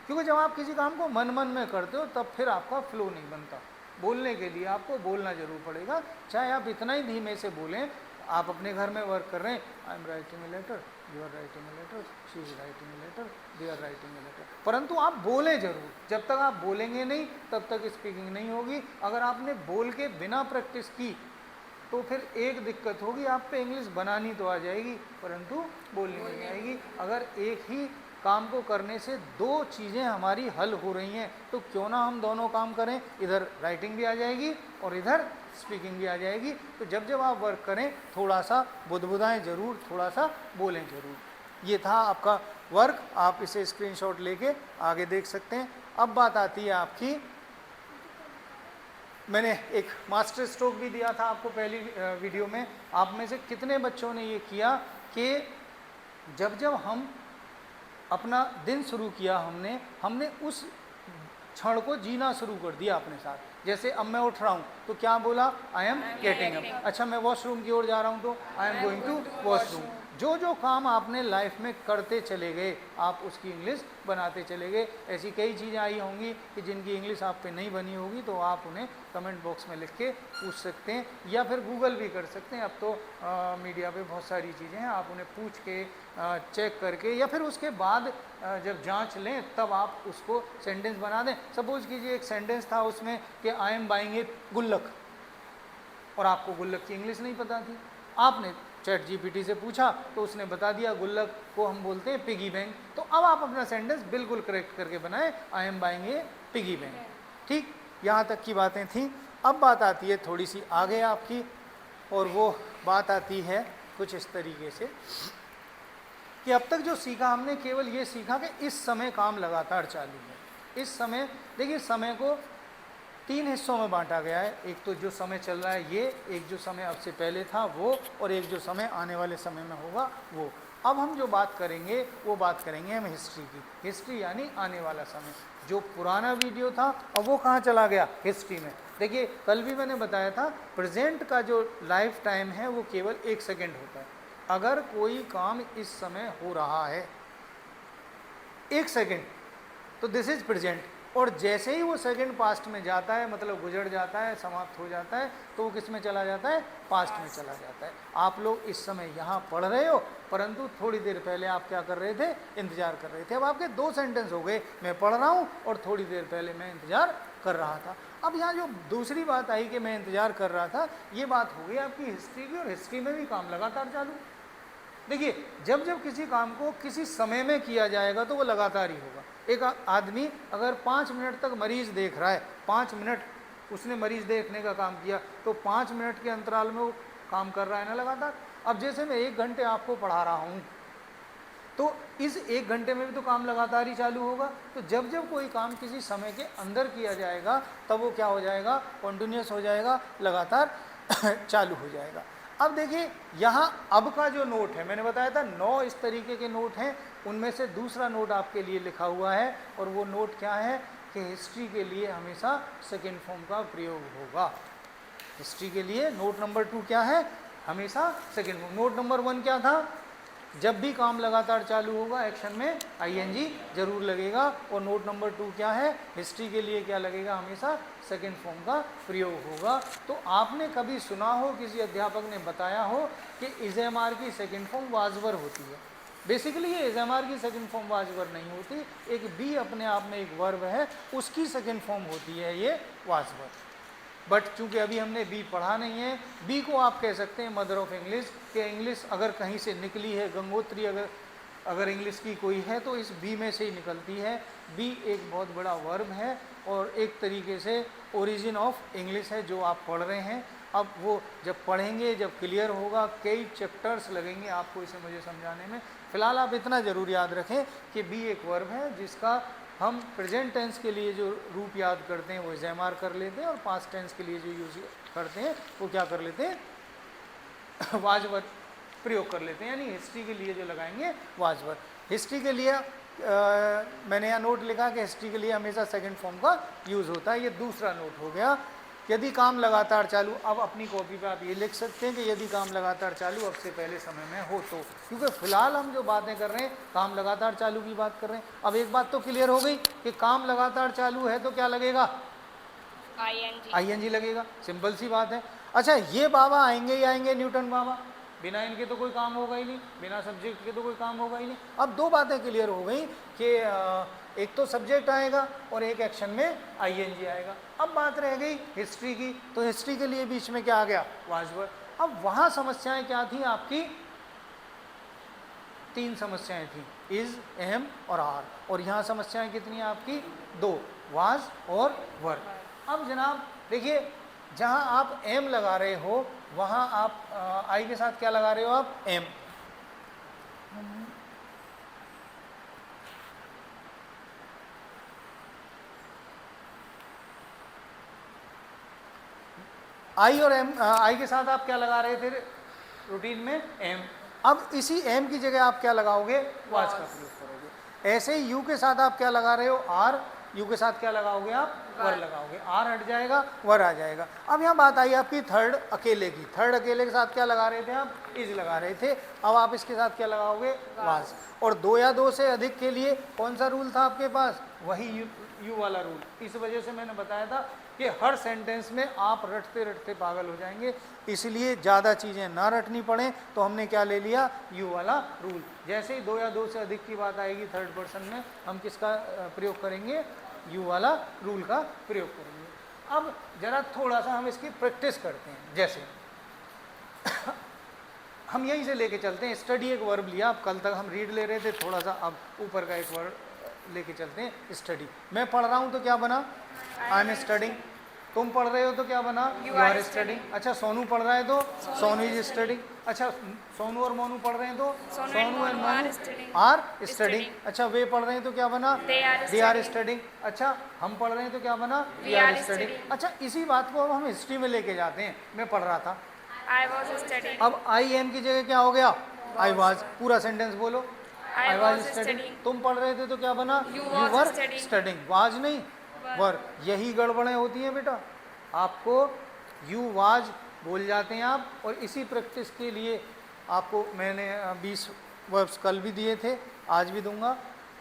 क्योंकि जब आप किसी काम को मन मन में करते हो तब फिर आपका फ्लो नहीं बनता। बोलने के लिए आपको बोलना जरूर पड़ेगा, चाहे आप इतना ही धीमे से बोलें। आप अपने घर में वर्क कर रहे हैं, I am writing a letter, you are writing a letter, she is writing a letter, they are writing a letter, परंतु आप बोलें जरूर। जब तक आप बोलेंगे नहीं तब तक स्पीकिंग नहीं होगी। अगर आपने बोल के बिना प्रैक्टिस की तो फिर एक दिक्कत होगी, आप पे इंग्लिश बनानी तो आ जाएगी परंतु बोलनी नहीं आएगी। अगर एक ही काम को करने से दो चीज़ें हमारी हल हो रही हैं तो क्यों ना हम दोनों काम करें, इधर राइटिंग भी आ जाएगी और इधर स्पीकिंग भी आ जाएगी। तो जब जब आप वर्क करें थोड़ा सा बुदबुदाएं ज़रूर, थोड़ा सा बोलें ज़रूर। ये था आपका वर्क, आप इसे स्क्रीनशॉट लेके आगे देख सकते हैं। अब बात आती है आपकी, मैंने एक मास्टर स्ट्रोक भी दिया था आपको पहली वीडियो में। आप में से कितने बच्चों ने ये किया कि जब जब हम अपना दिन शुरू किया, हमने उस क्षण को जीना शुरू कर दिया अपने साथ। जैसे अब मैं उठ रहा हूँ तो क्या बोला, आई एम गेटिंग अप। अच्छा, मैं वॉशरूम की ओर जा रहा हूँ तो I am going to washroom. जो जो काम आपने लाइफ में करते चले गए, आप उसकी इंग्लिश बनाते चले गए। ऐसी कई चीज़ें आई होंगी कि जिनकी इंग्लिश आप पे नहीं बनी होगी, तो आप उन्हें कमेंट बॉक्स में लिख के पूछ सकते हैं, या फिर गूगल भी कर सकते हैं। अब तो मीडिया पे बहुत सारी चीज़ें हैं, आप उन्हें पूछ के चेक करके, या फिर उसके बाद जब जांच लें तब आप उसको सेंटेंस बना दें। सपोज कीजिए एक सेंटेंस था उसमें कि आई एम बाइंग ए गुल्लक, और आपको गुल्लक की इंग्लिश नहीं पता थी। आपने चैट जीपीटी से पूछा तो उसने बता दिया, गुल्लक को हम बोलते हैं पिगी बैंक। तो अब आप अपना सेंटेंस बिल्कुल करेक्ट करके बनाएं, I am buying A piggy bank. ठीक, यहाँ तक की बातें थी। अब बात आती है थोड़ी सी आगे आपकी, और वो बात आती है कुछ इस तरीके से कि अब तक जो सीखा हमने, केवल ये सीखा कि इस समय काम लगातार चालू है। इस समय, देखिए समय को 3 हिस्सों में बांटा गया है। एक तो जो समय चल रहा है ये, एक जो समय अब से पहले था वो, और एक जो समय आने वाले समय में होगा वो। अब हम जो बात करेंगे वो बात करेंगे हम हिस्ट्री की। हिस्ट्री यानी आने वाला समय। जो पुराना वीडियो था अब वो कहाँ चला गया, हिस्ट्री में। देखिए कल भी मैंने बताया था, प्रेजेंट का जो लाइफ टाइम है वो केवल 1 सेकेंड होता है। अगर कोई काम इस समय हो रहा है 1 सेकेंड, तो दिस इज प्रेजेंट। और जैसे ही वो सेकंड पास्ट में जाता है, मतलब गुजर जाता है, समाप्त हो जाता है, तो वो किस में चला जाता है, पास्ट में चला जाता है। आप लोग इस समय यहाँ पढ़ रहे हो, परंतु थोड़ी देर पहले आप क्या कर रहे थे, इंतजार कर रहे थे। अब आपके 2 सेंटेंस हो गए, मैं पढ़ रहा हूँ और थोड़ी देर पहले मैं इंतजार कर रहा था। अब यहाँ जो दूसरी बात आई कि मैं इंतजार कर रहा था, ये बात हो गई आपकी हिस्ट्री की, और हिस्ट्री में भी काम लगातार चालू। देखिए जब जब किसी काम को किसी समय में किया जाएगा तो वो लगातार ही होगा। एक आदमी अगर 5 मिनट तक मरीज देख रहा है, 5 मिनट उसने मरीज देखने का काम किया, तो 5 मिनट के अंतराल में वो काम कर रहा है ना लगातार। अब जैसे मैं 1 घंटे आपको पढ़ा रहा हूँ, तो इस 1 घंटे में भी तो काम लगातार ही चालू होगा। तो जब जब कोई काम किसी समय के अंदर किया जाएगा तब वो क्या हो जाएगा, कॉन्टिन्यूस हो जाएगा, लगातार चालू हो जाएगा। अब देखिए यहाँ अब का जो नोट है, मैंने बताया था 9 इस तरीके के नोट हैं, उनमें से दूसरा नोट आपके लिए लिखा हुआ है, और वो नोट क्या है कि हिस्ट्री के लिए हमेशा सेकेंड फॉर्म का प्रयोग होगा। हिस्ट्री के लिए नोट नंबर 2 क्या है, हमेशा सेकेंड फॉर्म। नोट नंबर 1 क्या था, जब भी काम लगातार चालू होगा एक्शन में आईएनजी जरूर लगेगा। और नोट नंबर 2 क्या है, हिस्ट्री के लिए क्या लगेगा, हमेशा सेकेंड फॉर्म का प्रयोग होगा। तो आपने कभी सुना हो, किसी अध्यापक ने बताया हो कि इज़एमआर की सेकेंड फॉर्म वाजवर होती है। बेसिकली ये इज़एमआर की सेकेंड फॉर्म वाजवर नहीं होती, एक बी अपने आप में एक वर्ब है, उसकी सेकेंड फॉर्म होती है ये वाजवर। बट चूंकि अभी हमने बी पढ़ा नहीं है, बी को आप कह सकते हैं मदर ऑफ इंग्लिश, कि इंग्लिश अगर कहीं से निकली है, गंगोत्री अगर इंग्लिश की कोई है तो इस बी में से ही निकलती है। बी एक बहुत बड़ा वर्ब है और एक तरीके से ओरिजिन ऑफ इंग्लिश है जो आप पढ़ रहे हैं। अब वो जब पढ़ेंगे, जब क्लियर होगा, कई चैप्टर्स लगेंगे आपको इसे मुझे समझाने में। फिलहाल आप इतना ज़रूर याद रखें कि बी एक वर्ब है जिसका हम प्रेजेंट टेंस के लिए जो रूप याद करते हैं वो इज़एमआर कर लेते हैं, और पास्ट टेंस के लिए जो यूज करते हैं वो क्या कर लेते हैं, वाजवर प्रयोग कर लेते हैं। यानी हिस्ट्री के लिए जो लगाएंगे वाजवर। हिस्ट्री के लिए मैंने यहाँ नोट लिखा कि हिस्ट्री के लिए हमेशा सेकंड फॉर्म का यूज़ होता है। ये दूसरा नोट हो गया। यदि काम लगातार चालू, अब अपनी कॉपी पे आप ये लिख सकते हैं कि यदि काम लगातार चालू अब से पहले समय में हो तो, क्योंकि फिलहाल हम जो बातें कर रहे हैं काम लगातार चालू की बात कर रहे हैं। अब एक बात तो क्लियर हो गई कि काम लगातार चालू है तो क्या लगेगा, आईएनजी लगेगा। सिंपल सी बात है। अच्छा, ये बाबा आएंगे ही आएंगे, न्यूटन बाबा, बिना इनके तो कोई काम होगा ही नहीं, बिना सब्जेक्ट के तो कोई काम होगा ही नहीं। अब 2 बातें क्लियर हो गई कि एक तो सब्जेक्ट आएगा और एक एक्शन में आईएनजी आएगा। अब बात रह गई हिस्ट्री की, तो हिस्ट्री के लिए बीच में क्या आ गया, वाजवर। अब वहाँ समस्याएं क्या थी आपकी, 3 समस्याएं थी, इज, एम और आर। और यहाँ समस्याएं कितनी हैं आपकी, 2, वाज और वर। अब जनाब देखिए, जहाँ आप एम लगा रहे हो वहाँ आप आई के साथ क्या लगा रहे हो, आप एम। आई और एम, आई के साथ आप क्या लगा रहे थे रूटीन में? एम। अब इसी एम की जगह आप क्या लगाओगे? वाज का प्रयोग करोगे। ऐसे ही यू के साथ आप क्या लगा रहे हो? आर। यू के साथ क्या लगाओगे आप? वर लगाओगे। आर हट जाएगा, वर आ जाएगा। अब यहाँ बात आई आपकी थर्ड अकेले की। थर्ड अकेले के साथ क्या लगा रहे थे आप? इज लगा रहे थे। अब आप इसके साथ क्या लगाओगे? वाज। और दो या दो से अधिक के लिए कौन सा रूल था आपके पास? वही यू वाला रूल। इस वजह से मैंने बताया था कि हर सेंटेंस में आप रटते रटते पागल हो जाएंगे, इसलिए ज़्यादा चीज़ें ना रटनी पड़े तो हमने क्या ले लिया? यू वाला रूल। जैसे ही दो या दो से अधिक की बात आएगी थर्ड पर्सन में, हम किसका प्रयोग करेंगे? यू वाला रूल का प्रयोग करेंगे। अब जरा थोड़ा सा हम इसकी प्रैक्टिस करते हैं। जैसे हम यहीं से लेके चलते हैं। स्टडी एक वर्ब लिया, अब कल तक हम रीड ले रहे थे, थोड़ा सा अब ऊपर का एक वर्ड लेके चलते हैं। स्टडी। मैं पढ़ रहा हूँ तो क्या बना? I am studying. तुम पढ़ रहे हो तो क्या बना? You are studying. अच्छा, सोनू पढ़ रहा है तो सोनू इज स्टडिंग। अच्छा, सोनू और मोनू पढ़ रहे हैं तो Sonu and Monu are studying. अच्छा, वे पढ़ रहे हैं तो क्या बना? They are studying. अच्छा, हम पढ़ रहे हैं तो क्या बना? We are studying. अच्छा, इसी बात को अब हम हिस्ट्री में लेके जाते हैं। मैं पढ़ रहा था, I was studying. अब आई एम की जगह क्या हो गया? I was. पूरा सेंटेंस बोलो। I was was studying. studying. तुम पढ़ रहे थे तो क्या बना? You you was were studying. Studying. Was नहीं, वर। यही गड़बड़ें होती हैं बेटा, आपको यू वाज बोल जाते हैं आप। और इसी प्रैक्टिस के लिए आपको मैंने 20 वर्ब्स कल भी दिए थे, आज भी दूंगा,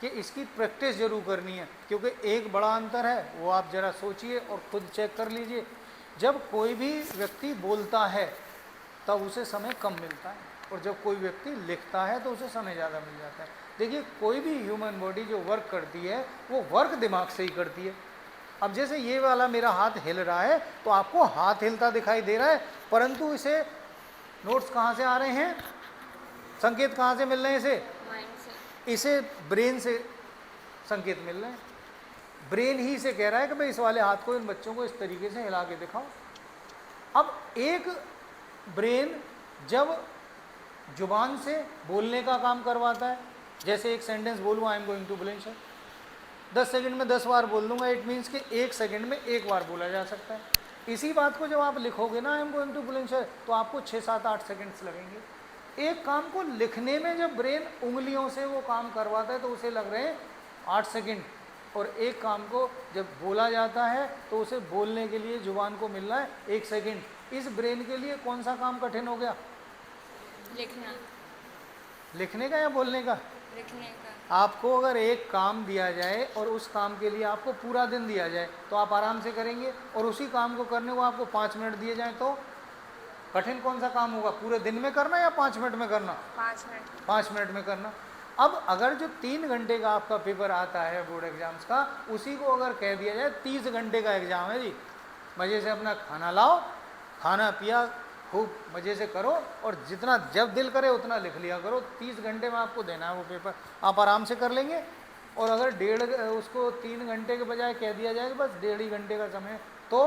कि इसकी प्रैक्टिस जरूर करनी है, क्योंकि एक बड़ा अंतर है, वो आप जरा सोचिए और खुद चेक कर लीजिए। जब कोई भी व्यक्ति बोलता है तब उसे समय कम मिलता है, और जब कोई व्यक्ति लिखता है तो उसे समय ज़्यादा मिल जाता है। देखिए, कोई भी ह्यूमन बॉडी जो वर्क करती है वो वर्क दिमाग से ही करती है। अब जैसे ये वाला मेरा हाथ हिल रहा है तो आपको हाथ हिलता दिखाई दे रहा है, परंतु इसे नोट्स कहाँ से आ रहे हैं? संकेत कहाँ से मिल रहे हैं इसे? इसे ब्रेन से संकेत मिल रहे हैं। ब्रेन ही से कह रहा है कि भाई इस वाले हाथ को इन बच्चों को इस तरीके से हिला के दिखाओ। अब एक ब्रेन जब जुबान से बोलने का काम करवाता है, जैसे एक सेंटेंस बोलूँ I am going to Bulandshahr, 10 second में 10 बार बोल दूंगा, इट मीन्स कि 1 सेकंड में 1 बार बोला जा सकता है। इसी बात को जब आप लिखोगे ना I am going to Bulandshahr, तो आपको 6, 7, 8 सेकंड्स लगेंगे। एक काम को लिखने में जब ब्रेन उंगलियों से वो काम करवाता है तो उसे लग रहे हैं 8 सेकंड, और एक काम को जब बोला जाता है तो उसे बोलने के लिए जुबान को मिल रहा है 1 सेकंड। इस ब्रेन के लिए कौन सा काम कठिन हो गया? लिखना। लिखने का या बोलने का? लिखने का। आपको अगर एक काम दिया जाए और उस काम के लिए आपको पूरा दिन दिया जाए तो आप आराम से करेंगे, और उसी काम को करने को आपको 5 मिनट दिए जाए तो कठिन कौन सा काम होगा? पूरे दिन में करना या 5 मिनट में करना? 5 मिनट। 5 मिनट में करना। अब अगर जो 3 घंटे का आपका पेपर आता है बोर्ड एग्जाम्स का, उसी को अगर कह दिया जाए 30 घंटे का एग्जाम है जी, मज़े से अपना खाना लाओ, खाना पिया, खूब मज़े से करो, और जितना जब दिल करे उतना लिख लिया करो। 30 घंटे में आपको देना है वो पेपर, आप आराम से कर लेंगे। और अगर उसको 3 घंटे के बजाय कह दिया जाए बस 1.5 ही घंटे का समय, तो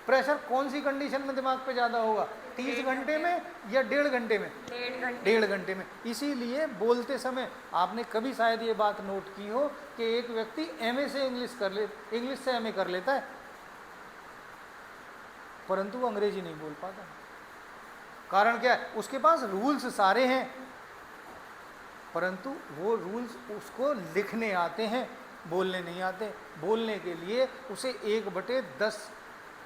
प्रेशर कौन सी कंडीशन में दिमाग पे ज़्यादा होगा? 30 घंटे में या 1.5 घंटे में? 1.5 घंटे में। इसीलिए बोलते समय आपने कभी शायद ये बात नोट की हो कि एक व्यक्ति एमए से इंग्लिश से एमए कर लेता है, परंतु वो अंग्रेजी नहीं बोल पाता। कारण क्या है? उसके पास रूल्स सारे हैं, परंतु वो रूल्स उसको लिखने आते हैं, बोलने नहीं आते। बोलने के लिए उसे 1/10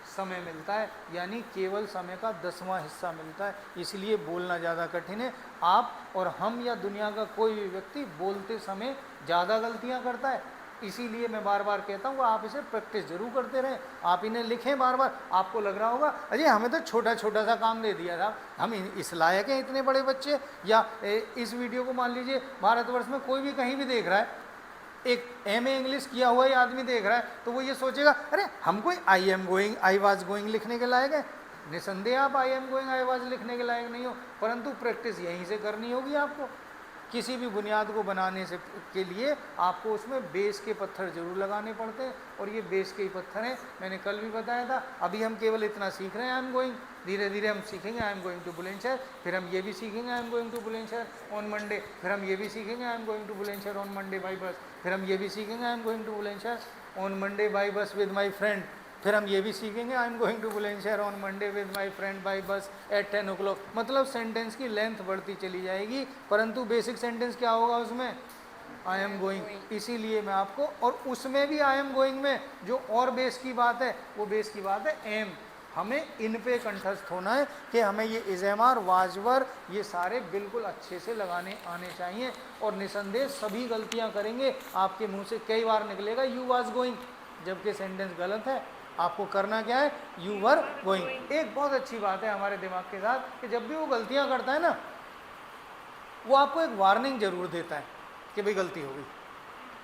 समय मिलता है, यानी केवल समय का 10वां हिस्सा मिलता है। इसलिए बोलना ज़्यादा कठिन है। आप और हम या दुनिया का कोई भी व्यक्ति बोलते समय ज़्यादा गलतियाँ करता है। इसीलिए मैं बार बार कहता हूँ आप इसे प्रैक्टिस जरूर करते रहें, आप इन्हें लिखें बार बार। आपको लग रहा होगा अजय हमें तो छोटा छोटा सा काम दे दिया था, हम इस लायक हैं इतने बड़े बच्चे? या इस वीडियो को मान लीजिए भारतवर्ष में कोई भी कहीं भी देख रहा है, एक एमए इंग्लिश किया हुआ ही आदमी देख रहा है, तो वो ये सोचेगा अरे हम कोई आई am going I was going लिखने के लायक है? निसंदेह आप आई एम गोइंग आई वाज लिखने के लायक नहीं हो, परंतु प्रैक्टिस यहीं से करनी होगी आपको। किसी भी बुनियाद को बनाने से के लिए आपको उसमें बेस के पत्थर जरूर लगाने पड़ते हैं, और ये बेस के ही पत्थर हैं। मैंने कल भी बताया था। अभी हम केवल इतना सीख रहे हैं आई एम गोइंग, धीरे धीरे हम सीखेंगे I am going to Bulandshahr, फिर हम ये भी सीखेंगे I am going to Bulandshahr on Monday, फिर हम ये भी सीखेंगे I am going to Bulandshahr on Monday by bus, फिर हम ये भी सीखेंगे I am going to Bulandshahr on Monday by bus with my friend. फिर हम ये भी सीखेंगे I am going to Bulandshahr on Monday with my friend by bus eight 10 o'clock। मतलब सेंटेंस की लेंथ बढ़ती चली जाएगी, परंतु बेसिक सेंटेंस क्या होगा उसमें, आई एम गोइंग। इसीलिए मैं आपको, और उसमें भी आई एम गोइंग में जो और बेस की बात है, वो बेस की बात है एम। हमें इन पे कंठस्थ होना है कि हमें ये इज़ेमार, वाजवर, ये सारे बिल्कुल अच्छे से लगाने आने चाहिए। और निसंदेह सभी गलतियां करेंगे, आपके मुंह से कई बार निकलेगा यू वाज गोइंग, जबकि सेंटेंस गलत है। आपको करना क्या है, यू वर गोइंग। एक बहुत अच्छी बात है हमारे दिमाग के साथ कि जब भी वो गलतियां करता है ना, वो आपको एक वार्निंग जरूर देता है कि भाई गलती हो गई।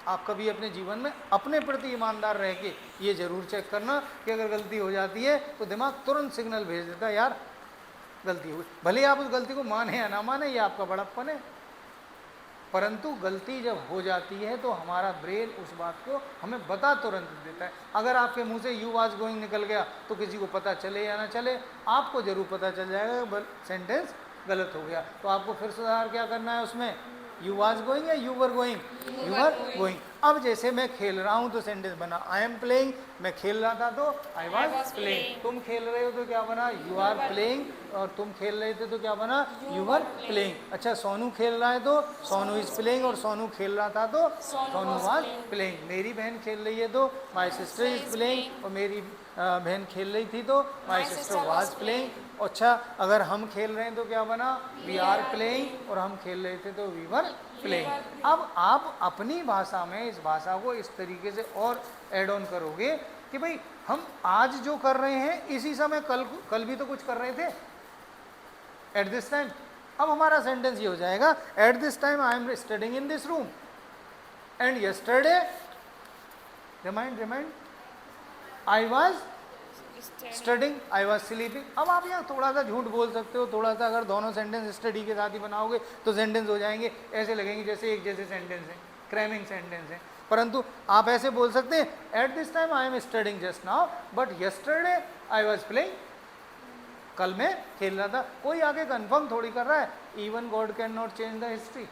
आप कभी अपने जीवन में अपने प्रति ईमानदार रह के ये जरूर चेक करना कि अगर गलती हो जाती है तो दिमाग तुरंत सिग्नल भेज देता है, यार गलती हो गई। भले ही आप उस गलती को माने या ना माने, ये आपका बड़प्पन है, परंतु गलती जब हो जाती है तो हमारा ब्रेन उस बात को हमें बता तुरंत देता है। अगर आपके मुंह से यू वाज गोइंग निकल गया तो किसी को पता चले या ना चले, आपको जरूर पता चल जाएगा सेंटेंस गलत हो गया। तो आपको फिर सुधार क्या करना है उसमें, यू वाज गोइंग या you were going, you were going. अब जैसे मैं खेल रहा हूं तो सेंटेंस बना आई एम प्लेइंग, मैं खेल रहा था तो आई वाज प्लेइंग। तुम खेल रहे हो तो क्या बना, यू आर प्लेइंग, और तुम खेल रहे थे तो क्या बना, यू वर प्लेइंग। अच्छा, सोनू खेल रहा है तो सोनू इज प्लेइंग, और सोनू खेल रहा था तो सोनू वाज प्लेइंग। मेरी बहन खेल रही है तो माई सिस्टर इज प्लेइंग, और मेरी बहन खेल रही थी तो माई सिस्टर वाज प्लेइंग। अच्छा, अगर हम खेल रहे हैं तो क्या बना, वी आर प्लेइंग, और हम खेल रहे थे तो वी वर प्लेइंग। अब आप अपनी भाषा में इस भाषा को इस तरीके से और एड ऑन करोगे कि भाई हम आज जो कर रहे हैं इसी समय कल भी तो कुछ कर रहे थे एट दिस टाइम। अब हमारा सेंटेंस ये हो जाएगा, eight this time I am studying in this room, and yesterday remind I was studying, I was sleeping. अब आप यहाँ थोड़ा सा झूठ बोल सकते हो, थोड़ा सा अगर दोनों सेंटेंस स्टडी के साथ ही बनाओगे तो सेंटेंस हो जाएंगे, ऐसे लगेंगे जैसे एक जैसे सेंटेंस है, क्रैमिंग सेंटेंस है। परंतु आप ऐसे बोल सकते हैं, eight this time I am studying just now, but yesterday I was playing, कल मैं खेल रहा था। कोई आगे कंफर्म थोड़ी कर रहा है, even God can not change the history.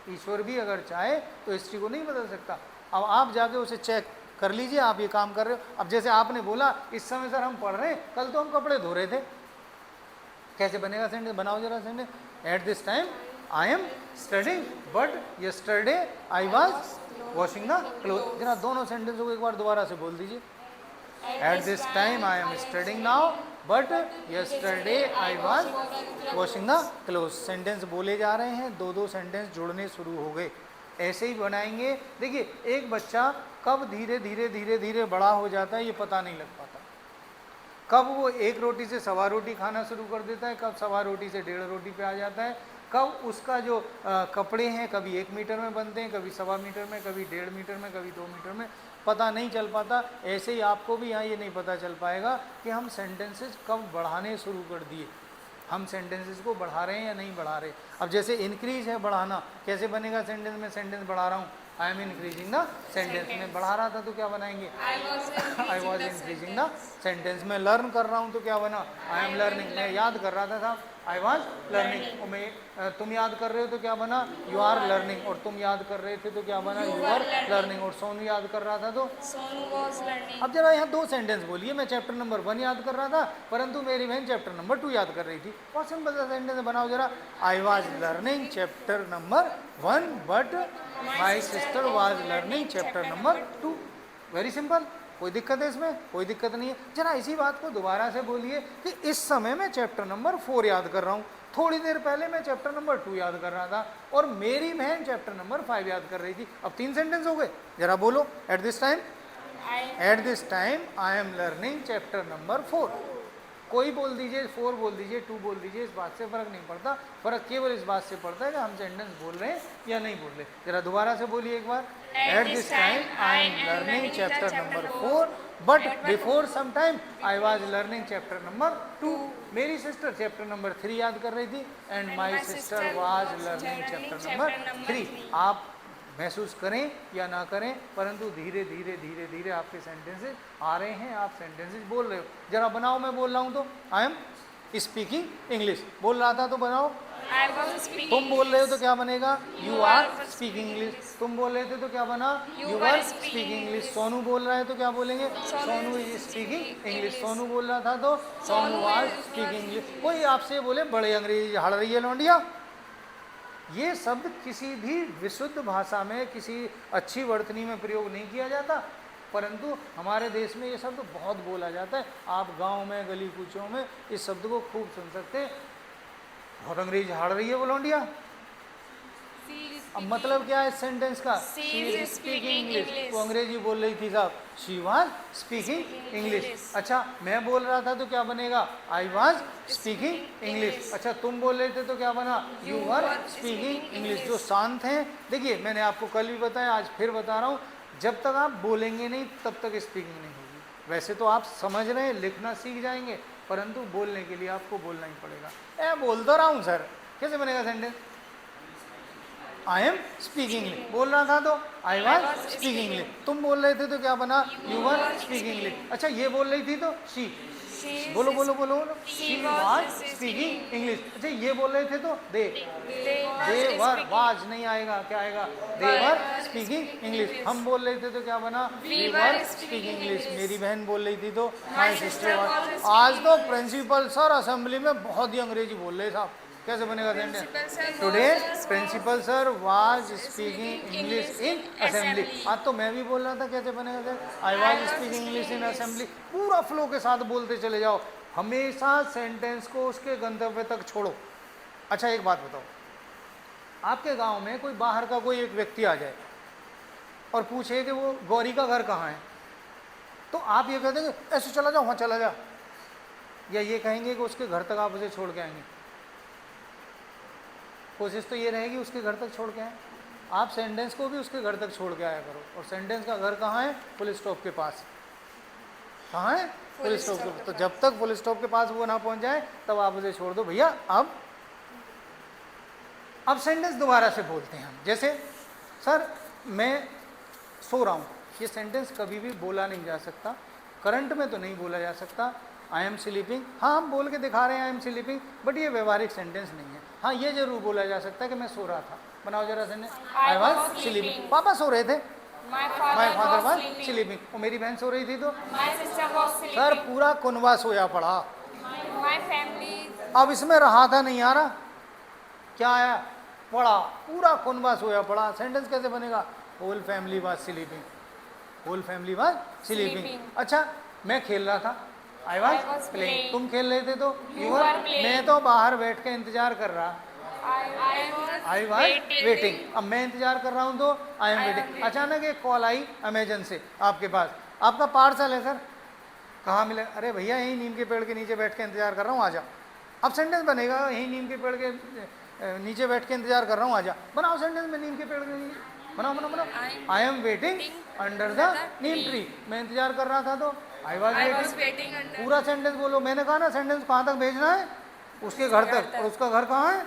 ईश्वर भी अगर चाहे तो हिस्ट्री को नहीं बदल सकता। अब आप जाके उसे चेक कर लीजिए, आप ये काम कर रहे हो। अब जैसे आपने बोला इस समय सर हम पढ़ रहे हैं, कल तो हम कपड़े धो रहे थे, कैसे बनेगा सेंटेंस, बनाओ जरा sentence. Eight this time I am studying, but yesterday I was washing the cloth. जरा दोनों सेंटेंस को एक बार दोबारा से बोल दीजिए। Eight this time I am studying now, but yesterday I was washing the cloth. Sentence बोले जा रहे हैं, दो दो सेंटेंस जुड़ने शुरू हो गए। ऐसे ही बनाएंगे। देखिए, एक बच्चा कब धीरे धीरे धीरे धीरे बड़ा हो जाता है ये पता नहीं लग पाता। कब वो एक रोटी से सवा रोटी खाना शुरू कर देता है, कब सवा रोटी से 1.5 रोटी पे आ जाता है, कब उसका जो कपड़े हैं कभी 1 मीटर में बनते हैं, कभी सवा मीटर में, कभी 1.5 मीटर में, कभी 2 मीटर में, पता नहीं चल पाता। ऐसे ही आपको भी यहाँ ये नहीं पता चल पाएगा कि हम सेंटेंसेस कब बढ़ाने शुरू कर दिए, हम सेंटेंसेस को बढ़ा रहे हैं या नहीं बढ़ा रहे। अब जैसे इंक्रीज है बढ़ाना, कैसे बनेगा सेंटेंस में, सेंटेंस बढ़ा रहा हूँ, I am increasing the sentence में बढ़ा रहा था तो क्या बनाएंगे, I was increasing the sentence में। लर्न कर रहा हूँ तो क्या बना, आई एम लर्निंग। मैं याद कर रहा था साहब, आई वॉज लर्निंग। और मैं तुम याद कर रहे हो तो क्या बना, यू आर लर्निंग। और तुम याद कर रहे थे तो क्या बना, यू आर लर्निंग। और सोनू याद कर रहा था तो सोनू वाज लर्निंग। अब जरा यहाँ 2 सेंटेंस बोलिए, मैं चैप्टर नंबर 1 याद कर रहा था, परंतु मेरी बहन चैप्टर नंबर 2 याद कर रही थी। बहुत सिंपल सा सेंटेंस बनाओ जरा, I was learning chapter number 1 but my sister was learning chapter number 2। Very simple, कोई दिक्कत है इसमें, कोई दिक्कत नहीं है। जरा इसी बात को दोबारा से बोलिए कि इस समय मैं चैप्टर नंबर 4 याद कर रहा हूँ, थोड़ी देर पहले मैं चैप्टर नंबर 2 याद कर रहा था, और मेरी बहन चैप्टर नंबर 5 याद कर रही थी। अब 3 सेंटेंस हो गए। जरा बोलो, eight this time I am learning chapter number 4। कोई बोल दीजिए, 4 बोल दीजिए, 2 बोल दीजिए, इस बात से फर्क नहीं पड़ता। फर्क केवल इस बात से पड़ता है कि हम सेंटेंस बोल रहे हैं या नहीं बोल रहे। जरा दोबारा से बोलिए एक बार, at this time I am learning chapter number 4 but before some time I was learning chapter number 2। मेरी सिस्टर चैप्टर नंबर 3 याद कर रही थी, and my sister was learning chapter number 3। आप महसूस करें या ना करें, परंतु धीरे धीरे धीरे धीरे आपके सेंटेंसेस आ रहे हैं, आप सेंटेंसेस बोल रहे हो। जरा बनाओ, मैं बोल रहा हूँ तो आई एम स्पीकिंग इंग्लिश बोल रहा था तो बनाओ, I was speaking. तुम बोल रहे हो तो क्या बनेगा? You are were speaking English. तुम बोल रहे थे तो क्या बना? You you were are speaking speaking English. English. Sonu बोल रहा है तो क्या बोलेंगे? Sonu is is speaking speaking English. English. Sonu बोल रहा था तो Sonu Sonu was is speaking English. speaking कोई आपसे बोले बड़े अंग्रेजी झाड़ रही है लौंडिया, ये शब्द किसी भी विशुद्ध भाषा में किसी अच्छी वर्तनी में प्रयोग नहीं किया जाता, परंतु हमारे देश में ये शब्द बहुत बोला जाता है। आप गांव में गली कूचों में इस शब्द को खूब सुन सकते हैं। बहुत अंग्रेजी झाड़ रही है वो लौंडिया। She is अब मतलब क्या है इस सेंटेंस का? She She is is speaking speaking English। English। वो अंग्रेजी बोल रही थी साहब, she was speaking English. English। अच्छा मैं बोल रहा था तो क्या बनेगा? आई वाज स्पीकिंग इंग्लिश। English। अच्छा तुम बोल रहे थे तो क्या बना? You You were were speaking speaking English. English। जो शांत हैं, देखिए मैंने आपको कल भी बताया, आज फिर बता रहा हूँ, जब तक आप बोलेंगे नहीं तब तक स्पीकिंग नहीं होगी। वैसे तो आप समझ रहे हैं, लिखना सीख जाएंगे, परंतु बोलने के लिए आपको बोलना ही पड़ेगा। बोल तो रहा हूँ सर, कैसे बनेगा sentence? I am speaking English बोल रहा था तो आई वाज स्पीकिंग इंग्लिश। तुम बोल रहे थे तो क्या बना? You were speaking English. अच्छा ये बोल रही थी तो शी, She is बोलो बोलो बोलो बोलो, She she was was speaking speaking English. अच्छा ये बोल रहे थे तो they They were speaking was नहीं आएगा, क्या आएगा? They were speaking English. हम बोल रहे थे तो क्या बना? We were speaking English. मेरी बहन बोल रही थी तो माय सिस्टर वाज। आज तो प्रिंसिपल सर असेंबली में बहुत ही अंग्रेजी बोल रहे साहब, कैसे बनेगा sentence? Today principal sir was speaking English in assembly. आज तो मैं भी बोल रहा था, कैसे बनेगा sir? I was speaking English in assembly. पूरा फ्लो के साथ बोलते चले जाओ, हमेशा सेंटेंस को उसके गंतव्य तक छोड़ो। अच्छा एक बात बताओ, आपके गांव में कोई बाहर का कोई एक व्यक्ति आ जाए और पूछे कि वो गौरी का घर कहाँ है, तो आप ये कह देंगे ऐसे चला जाओ, वहाँ चला जा, या ये कहेंगे कि उसके घर तक आप उसे छोड़ के आएंगे? कोशिश तो ये रहेगी उसके घर तक छोड़ के आए। आप सेंटेंस को भी उसके घर तक छोड़ के आया करो। और सेंटेंस का घर कहाँ है? फुल स्टॉप के पास। कहाँ है? फुल स्टॉप के पास। तो जब तक फुल स्टॉप के पास वो ना पहुंच जाए तब आप उसे छोड़ दो भैया। अब सेंटेंस दोबारा से बोलते हैं हम। जैसे सर मैं सो रहा हूँ, ये सेंटेंस कभी भी बोला नहीं जा सकता, करंट में तो नहीं बोला जा सकता। आई एम स्लीपिंग, हाँ हम बोल के दिखा रहे हैं आई एम स्लीपिंग, बट ये व्यवहारिक सेंटेंस नहीं है। हाँ ये जरूर बोला जा सकता है कि मैं सो रहा था। बनाओ जरा सेंटेंस। I was sleeping. पापा सो रहे थे, My my father father was was sleeping. Sleeping. और मेरी बहन सो रही थी तो My sister was sir sleeping. पूरा कुनबा सोया पड़ा। My family अब इसमें रहा था नहीं आ रहा, क्या आया? पड़ा, पूरा कुनबा सोया पड़ा। सेंटेंस कैसे बनेगा? Whole family was sleeping. Whole family was sleeping. Sleeping. अच्छा मैं खेल रहा था, I was was playing. playing. तुम खेल रहे थे तो You were playing. मैं तो बाहर बैठ के इंतजार कर रहा, आई वाज waiting. वेटिंग। अब मैं इंतजार कर रहा हूँ तो आई एम वेटिंग। अचानक एक कॉल आई अमेजन से आपके पास, आपका पार्सल है सर, कहाँ मिले? अरे भैया यहीं नीम के पेड़ के नीचे बैठ के इंतजार कर रहा हूँ, आजा। अब सेंटेंस बनेगा यहीं नीम के पेड़ के नीचे बैठ के इंतजार कर रहा हूँ, आजा। बनाओ सेंटेंस में नीम के पेड़ के नीचे, बनाओ बनाओ बनाओ। I am waiting under the Neem tree. मैं इंतजार कर रहा था तो I was waiting. waiting under पूरा सेंटेंस बोलो। मैंने कहा ना सेंटेंस कहाँ तक भेजना है? उसके घर तक। और उसका घर कहाँ है?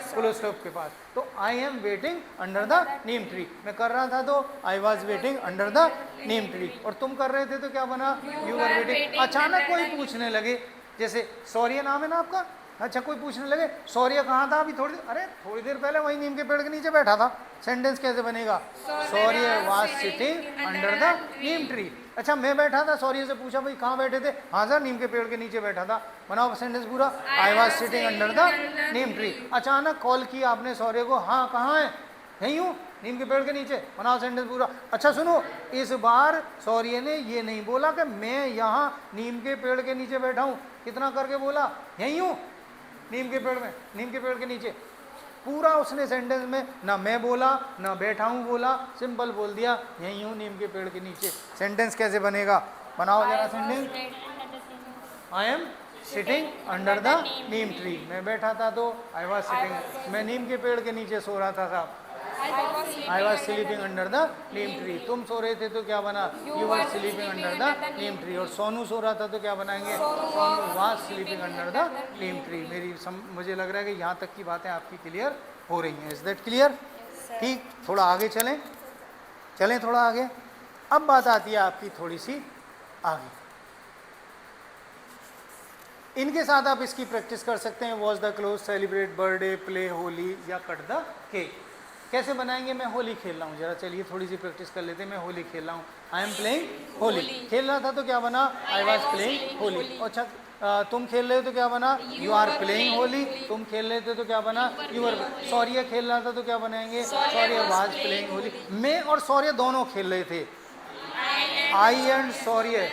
फुल स्टॉप के पास। तो I am waiting under the Neem tree. मैं कर रहा था तो I was waiting under the Neem tree. और तुम कर रहे थे तो क्या बना? You were waiting. अचानक कोई पूछने लगे, जैसे सौर्य नाम है ना आपका, अच्छा कोई पूछने लगे सौर्य कहाँ था अभी थोड़ी देर? अरे थोड़ी देर पहले वही नीम के पेड़ के नीचे बैठा था। सेंटेंस कैसे बनेगा? सौर्य was sitting under the Neem tree. अच्छा मैं बैठा था, सौर्य से पूछा भाई कहाँ बैठे थे? हाँ सर नीम के पेड़ के नीचे बैठा था। बनाओ सेंटेंस पूरा। I was sitting under the Neem tree. अचानक कॉल की आपने सौर्य को, हाँ कहाँ है? यहीं हूँ नीम के पेड़ के नीचे। बनाओ सेंटेंस पूरा। अच्छा सुनो, इस बार सौर्य ने ये नहीं बोला कि मैं यहाँ नीम के पेड़ के नीचे बैठा हूँ, कितना करके बोला? यहीं हूँ नीम के पेड़ में, नीम के पेड़ के नीचे। पूरा उसने सेंटेंस में ना मैं बोला ना बैठा हूँ बोला, सिंपल बोल दिया यहीं हूँ नीम के पेड़ के नीचे। सेंटेंस कैसे बनेगा? बनाओ जरा sentence. I am sitting under the Neem tree. मैं बैठा था तो आई वाज सिटिंग, मैं नीम के पेड़ के नीचे सो रहा था साहब। I was sleeping under the Neem tree. तुम सो रहे थे तो क्या बना? You were sleeping under the Neem tree. और सोनू सो रहा था तो क्या बनाएंगे? Sonu was sleeping under the Neem tree. मुझे लग रहा है कि यहाँ तक की बातें आपकी क्लियर हो रही हैं। Is that clear? ठीक, थोड़ा आगे चलें थोड़ा आगे। अब बात आती है आपकी थोड़ी सी आगे। इनके साथ आप इसकी प्रैक्टिस कर सकते हैं। Wash the cloth, celebrate birthday, play Holi या कट द केक। कैसे बनाएंगे? मैं होली खेल रहा हूँ, जरा चलिए थोड़ी सी प्रैक्टिस कर लेते हैं। मैं होली खेल रहा हूँ, आई एम प्लेइंग होली। खेल रहा था तो क्या बना? I was playing Holi. अच्छा, तुम खेल रहे हो तो क्या बना? You are playing Holi. तुम खेल रहे थे तो क्या बना? You are. सौर्य खेल रहा था तो क्या बनाएंगे? सौर्य वाज प्लेइंग होली। मैं और सौर्य दोनों खेल रहे थे, आई एंड सौर्य।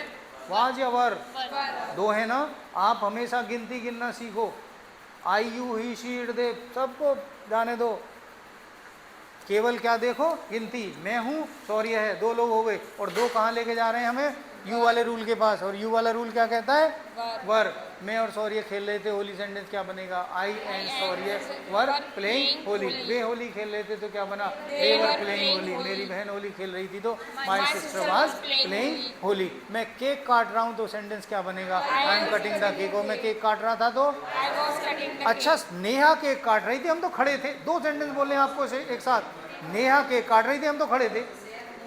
वाज या वर? दो है ना। आप हमेशा गिनती गिनना सीखो। आई, यू, ही, शी, इट, दे, सबको जाने दो। केवल क्या देखो? गिनती। मैं हूँ, सौर्य है, दो लोग हो गए। और दो कहाँ लेके जा रहे हैं हमें? यू वाले रूल के पास। और यू वाला रूल क्या कहता है? वर। मैं और सौर्य खेल रहे थे, होली सेंटेंस क्या बनेगा? आई एंड सौर्य वर प्लेइंग होली। वे होली खेल रहे थे तो क्या बना? दे वर प्लेइंग होली। मेरी बहन होली खेल रही थी तो my sister was playing Holi. मैं केक काट रहा हूँ तो सेंटेंस क्या बनेगा? I am cutting the cake. और मैं केक काट रहा था तो I was cutting the अच्छा, नेहा केक काट रही थी, हम तो खड़े थे। दो सेंटेंस बोले हैं आपको एक साथ। नेहा केक काट रही थी, हम तो खड़े थे।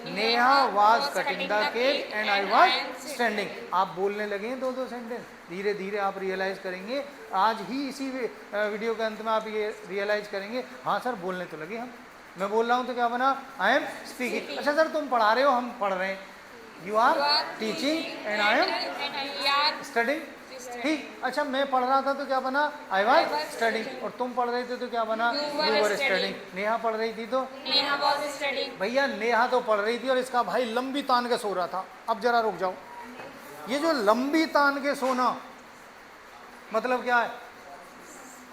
Neha was cutting the cake and I was standing. आप बोलने लगे हैं दो दो सेंटेंस। धीरे धीरे आप रियलाइज करेंगे, आज ही इसी वीडियो के अंत में आप ये रियलाइज करेंगे, हाँ सर बोलने तो लगे हम। मैं बोल रहा हूँ तो क्या बना? I am speaking. अच्छा सर तुम पढ़ा रहे हो, हम पढ़ रहे हैं। You are teaching and I am and we are studying. ठीक। अच्छा, मैं पढ़ रहा था तो क्या बना? I was studying. और तुम पढ़ रहे थे तो क्या बना? You were studying. नेहा पढ़ रही थी तो Neha was studying. भैया नेहा तो पढ़ रही थी और इसका भाई लंबी तान के सो रहा था। अब जरा रुक जाओ, ये जो लंबी तान के सोना मतलब क्या है?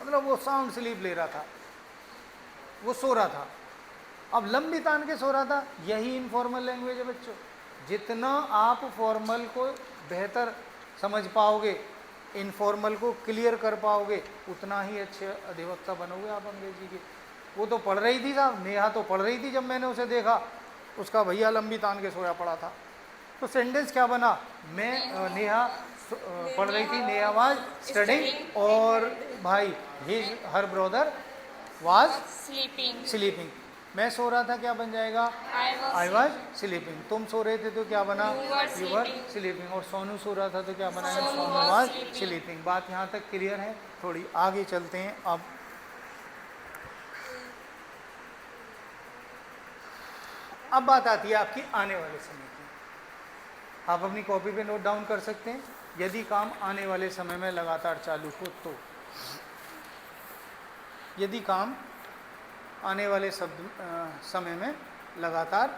मतलब वो साउंड स्लीप ले रहा था, वो सो रहा था। अब लंबी तान के सो रहा था, यही इनफॉर्मल लैंग्वेज है बच्चों। जितना आप फॉर्मल को बेहतर समझ पाओगे, इनफॉर्मल को क्लियर कर पाओगे, उतना ही अच्छे अधिवक्ता बनोगे आप अंग्रेजी के। वो तो पढ़ रही थी साहब, नेहा तो पढ़ रही थी। जब मैंने उसे देखा, उसका भैया लंबी तान के सोया पड़ा था। तो सेंटेंस क्या बना? मैं नेहा पढ़ रही थी, नेहा वाज स्टडिंग, और भाई her brother was Sleeping. Sleeping. मैं सो रहा था, क्या बन जाएगा? I was sleeping. तुम सो रहे थे तो क्या बना? You were sleeping. और सोनू सो रहा था तो क्या बना? Sonu Sonu was was sleeping. Sleeping. बात यहाँ तक क्लियर है? थोड़ी आगे चलते हैं। अब बात आती है आपकी आने वाले समय की। आप अपनी कॉपी पे नोट डाउन कर सकते हैं। यदि काम आने वाले समय में लगातार चालू हो तो, यदि काम आने वाले समय में लगातार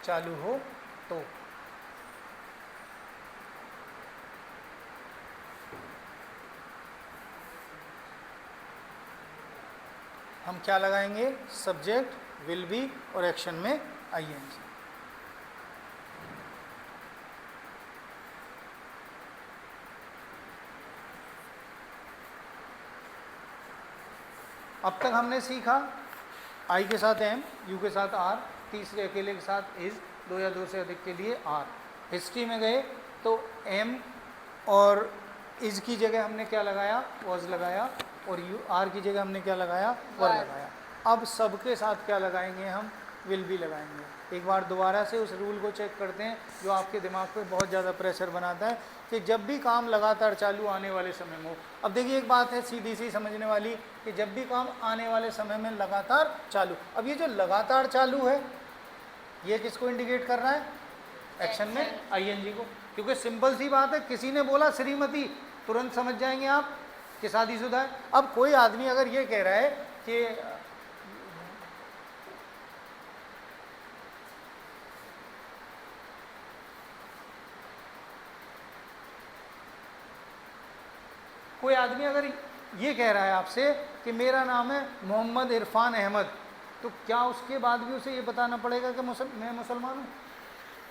चालू हो तो हम क्या लगाएंगे? सब्जेक्ट, विल बी और एक्शन में आईएनजी। अब तक हमने सीखा आई के साथ एम, यू के साथ आर, तीसरे अकेले के साथ इज, दो या दो से अधिक के लिए आर। हिस्ट्री में गए तो एम और इज की जगह हमने क्या लगाया? वॉज लगाया। और यू आर की जगह हमने क्या लगाया? वर लगाया। अब सबके साथ क्या लगाएंगे हम? विल बी लगाएंगे। एक बार दोबारा से उस रूल को चेक करते हैं जो आपके दिमाग पे बहुत ज़्यादा प्रेशर बनाता है कि जब भी काम लगातार चालू आने वाले समय में हो। अब देखिए एक बात है सीधी सी समझने वाली कि जब भी काम आने वाले समय में लगातार चालू, अब ये जो लगातार चालू है ये किसको इंडिकेट कर रहा है? एक्शन में आईएनजी को। क्योंकि सिंपल सी बात है, किसी ने बोला श्रीमती, तुरंत समझ जाएंगे आप कि शादीशुदा है। अब कोई आदमी अगर ये कह रहा है कि कोई आदमी अगर ये कह रहा है आपसे कि मेरा नाम है मोहम्मद इरफान अहमद, तो क्या उसके बाद भी उसे ये बताना पड़ेगा कि मैं मुसलमान हूँ?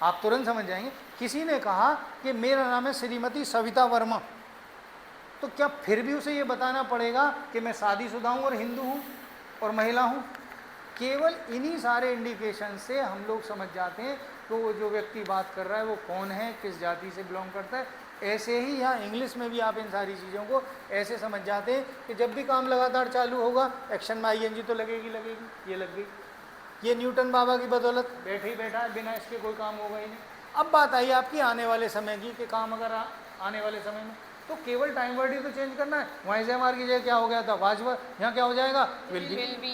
आप तुरंत समझ जाएंगे। किसी ने कहा कि मेरा नाम है श्रीमती सविता वर्मा, तो क्या फिर भी उसे ये बताना पड़ेगा कि मैं शादीशुदा हूँ और हिंदू हूँ और महिला हूँ? केवल इन्हीं सारे इंडिकेशन से हम लोग समझ जाते हैं कि वो जो व्यक्ति बात कर रहा है वो कौन है, किस जाति से बिलोंग करता है। ऐसे ही यहाँ इंग्लिश में भी आप इन सारी चीज़ों को ऐसे समझ जाते हैं कि जब भी काम लगातार चालू होगा एक्शन में आईएनजी तो लगेगी। ये लग गई। ये न्यूटन बाबा की बदौलत बैठे ही बैठा है, बिना इसके कोई काम होगा ही नहीं। अब बात आई आपकी आने वाले समय की कि काम अगर आने वाले समय में तो केवल टाइम वर्ड ही तो चेंज करना है। वहाँ इज एम आर की जगह क्या हो गया था, वाज वर, यहाँ क्या हो जाएगा, विल बी। Will be.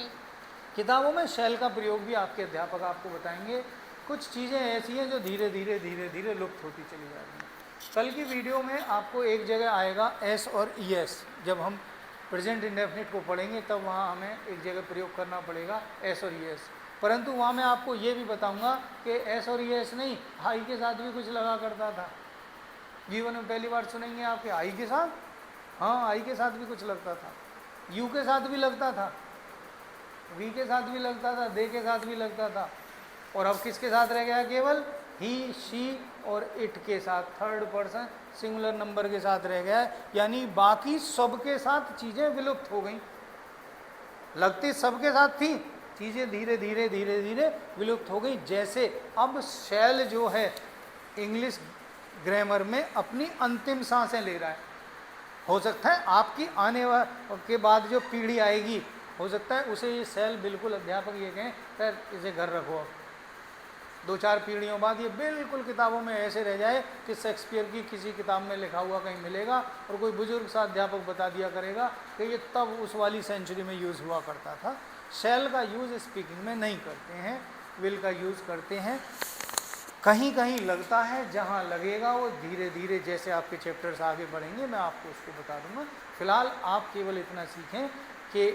किताबों में शैल का प्रयोग भी आपके अध्यापक आपको बताएंगे। कुछ चीज़ें ऐसी हैं जो धीरे धीरे धीरे धीरे लुप्त होती चली जा रही हैं। कल की वीडियो में आपको एक जगह आएगा एस और ई एस, जब हम प्रेजेंट इंडेफिनिट को पढ़ेंगे तब वहाँ हमें एक जगह प्रयोग करना पड़ेगा एस और ई एस। परंतु वहाँ मैं आपको ये भी बताऊँगा कि एस और ई एस नहीं, आई के साथ भी कुछ लगा करता था। जीवन में पहली बार सुनेंगे आपके आई के साथ, हाँ आई के साथ भी कुछ लगता था, यू के साथ भी लगता था, वी के साथ भी लगता था, दे के साथ भी लगता था। और अब किसके साथ रह गया, केवल ही, शी और इट के साथ, थर्ड पर्सन सिंगुलर नंबर के साथ रह गया है। यानी बाकी सबके साथ चीज़ें विलुप्त हो गई। लगती सबके साथ थी, चीज़ें धीरे धीरे धीरे धीरे विलुप्त हो गई। जैसे अब शैल जो है इंग्लिश ग्रामर में अपनी अंतिम सांसें ले रहा है। हो सकता है आपकी आने के बाद जो पीढ़ी आएगी, हो सकता है उसे ये शैल बिल्कुल अध्यापक ये कहें सर इसे घर रखो, अब 2-4 पीढ़ियों बाद ये बिल्कुल किताबों में ऐसे रह जाए कि शेक्सपियर की किसी किताब में लिखा हुआ कहीं मिलेगा और कोई बुजुर्ग सा अध्यापक बता दिया करेगा कि ये तब उस वाली सेंचुरी में यूज़ हुआ करता था। शैल का यूज़ स्पीकिंग में नहीं करते हैं, विल का यूज़ करते हैं। कहीं कहीं लगता है, जहाँ लगेगा वो धीरे धीरे जैसे आपके चैप्टर्स आगे बढ़ेंगे मैं आपको उसको बता दूंगा। फिलहाल आप केवल इतना सीखें कि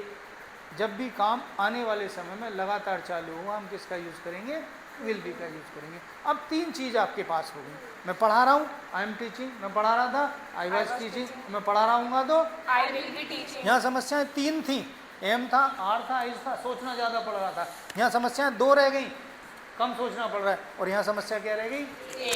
जब भी काम आने वाले समय में लगातार चालू हुआ हम किसका यूज़ करेंगे, विल बी का यूज़ करेंगे। अब 3 चीज़ आपके पास हो गई। मैं पढ़ा रहा हूँ, आई एम टीचिंग, मैं पढ़ा रहा था, आई वॉज टीचिंग, मैं पढ़ा रहा हूँगा तो I will be teaching. यहाँ समस्याएं 3 थी, एम था, आर था, इज था, सोचना ज़्यादा पड़ रहा था। यहाँ समस्याएं 2 रह गई, कम सोचना पड़ रहा है। और यहाँ समस्या क्या रह गई,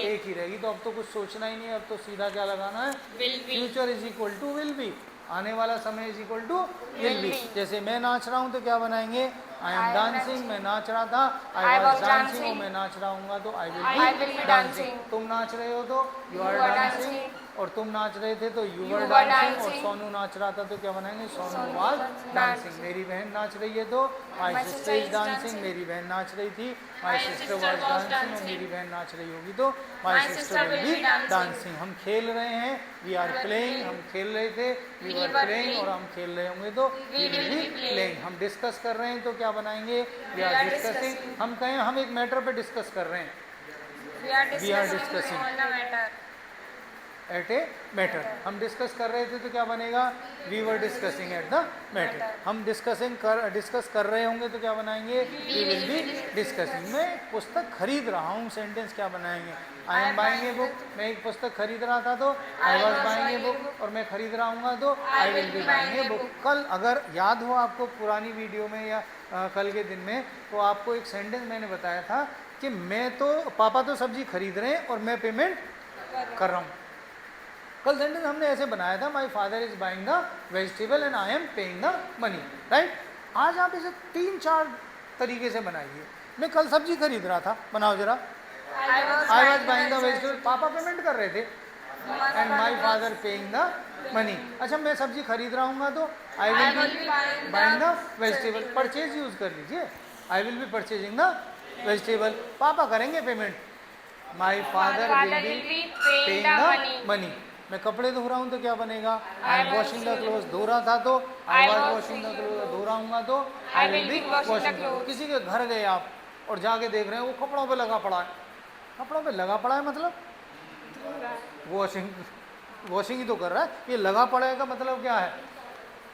एक ही रहेगी। तो अब तो कुछ सोचना ही नहीं है, अब तो सीधा क्या लगाना है, Will be. Future is equal to will be, आने वाला समय is equal to will be. जैसे मैं नाच रहा हूँ तो क्या बनाएंगे, आई एम डांसिंग, मैं नाच रहा था, आई वॉज डांसिंग, और मैं नाच रहा हूँ तो आई विल बी डांसिंग। तुम नाच रहे हो तो यू आर डांसिंग, और तुम नाच रहे थे तो यू वर डांसिंग, और सोनू नाच रहा था तो क्या बनाएंगे, सोनू वाज डांसिंग। मेरी बहन नाच रही है तो माई सिस्टर इज डांसिंग, मेरी बहन नाच रही थी, माई सिस्टर वाज डांसिंग, और मेरी बहन नाच रही होगी तो my sister will be dancing. हम खेल रहे हैं, वी आर प्लेइंग, हम खेल रहे थे, वी वर प्लेइंग, और हम खेल रहे होंगे तो वी विल बी प्लेइंग। हम डिस्कस कर रहे हैं तो क्या बनाएंगे, वी आर डिस्कसिंग। हम कहें हम एक मैटर पे डिस्कस कर रहे हैं, We are discussing on the matter. At a matter. हम डिस्कस कर रहे थे तो क्या बनेगा, we were discussing at the matter. हम डिस्कस कर रहे होंगे तो क्या बनाएंगे, वी विल बी डिस्कसिंग। मैं पुस्तक खरीद रहा हूँ, सेंटेंस क्या बनाएंगे, I am buying a book. मैं एक पुस्तक खरीद रहा था तो I was buying a book, और मैं खरीद रहा हूँ तो I will be buying a book. कल अगर याद हो आपको पुरानी वीडियो में या कल के दिन में, तो आपको एक सेंटेंस मैंने बताया था कि मैं तो, पापा तो सब्जी खरीद रहे हैं और मैं पेमेंट कर रहा हूँ। कल सेंटेंस हमने ऐसे बनाया था, my father is buying the vegetable and I am paying the money, right. आज आप इसे 3-4 तरीके से बनाइए। मैं कल सब्जी खरीद रहा था, बनाओ जरा, I was buying the vegetable, पापा पेमेंट कर रहे थे, and my father paying the money. अच्छा, मैं सब्जी खरीद रहा हूँ तो I will be buying the vegetable, purchase use कर लीजिए, I will be purchasing the vegetable, पापा करेंगे payment, my father will be paying the money. मैं कपड़े धो रहा हूँ तो क्या बनेगा, आई एम वॉशिंग द क्लोथ, धो रहा था तो आई वॉज वॉशिंग द क्लोथ, धो रहा हूँ तो I will be washing the cloth. किसी के घर गए आप और जाके देख रहे हैं वो कपड़ों पे लगा पड़ा है, कपड़ों पे लगा पड़ा है मतलब वॉशिंग ही तो कर रहा है, ये लगा पड़ा का मतलब क्या है,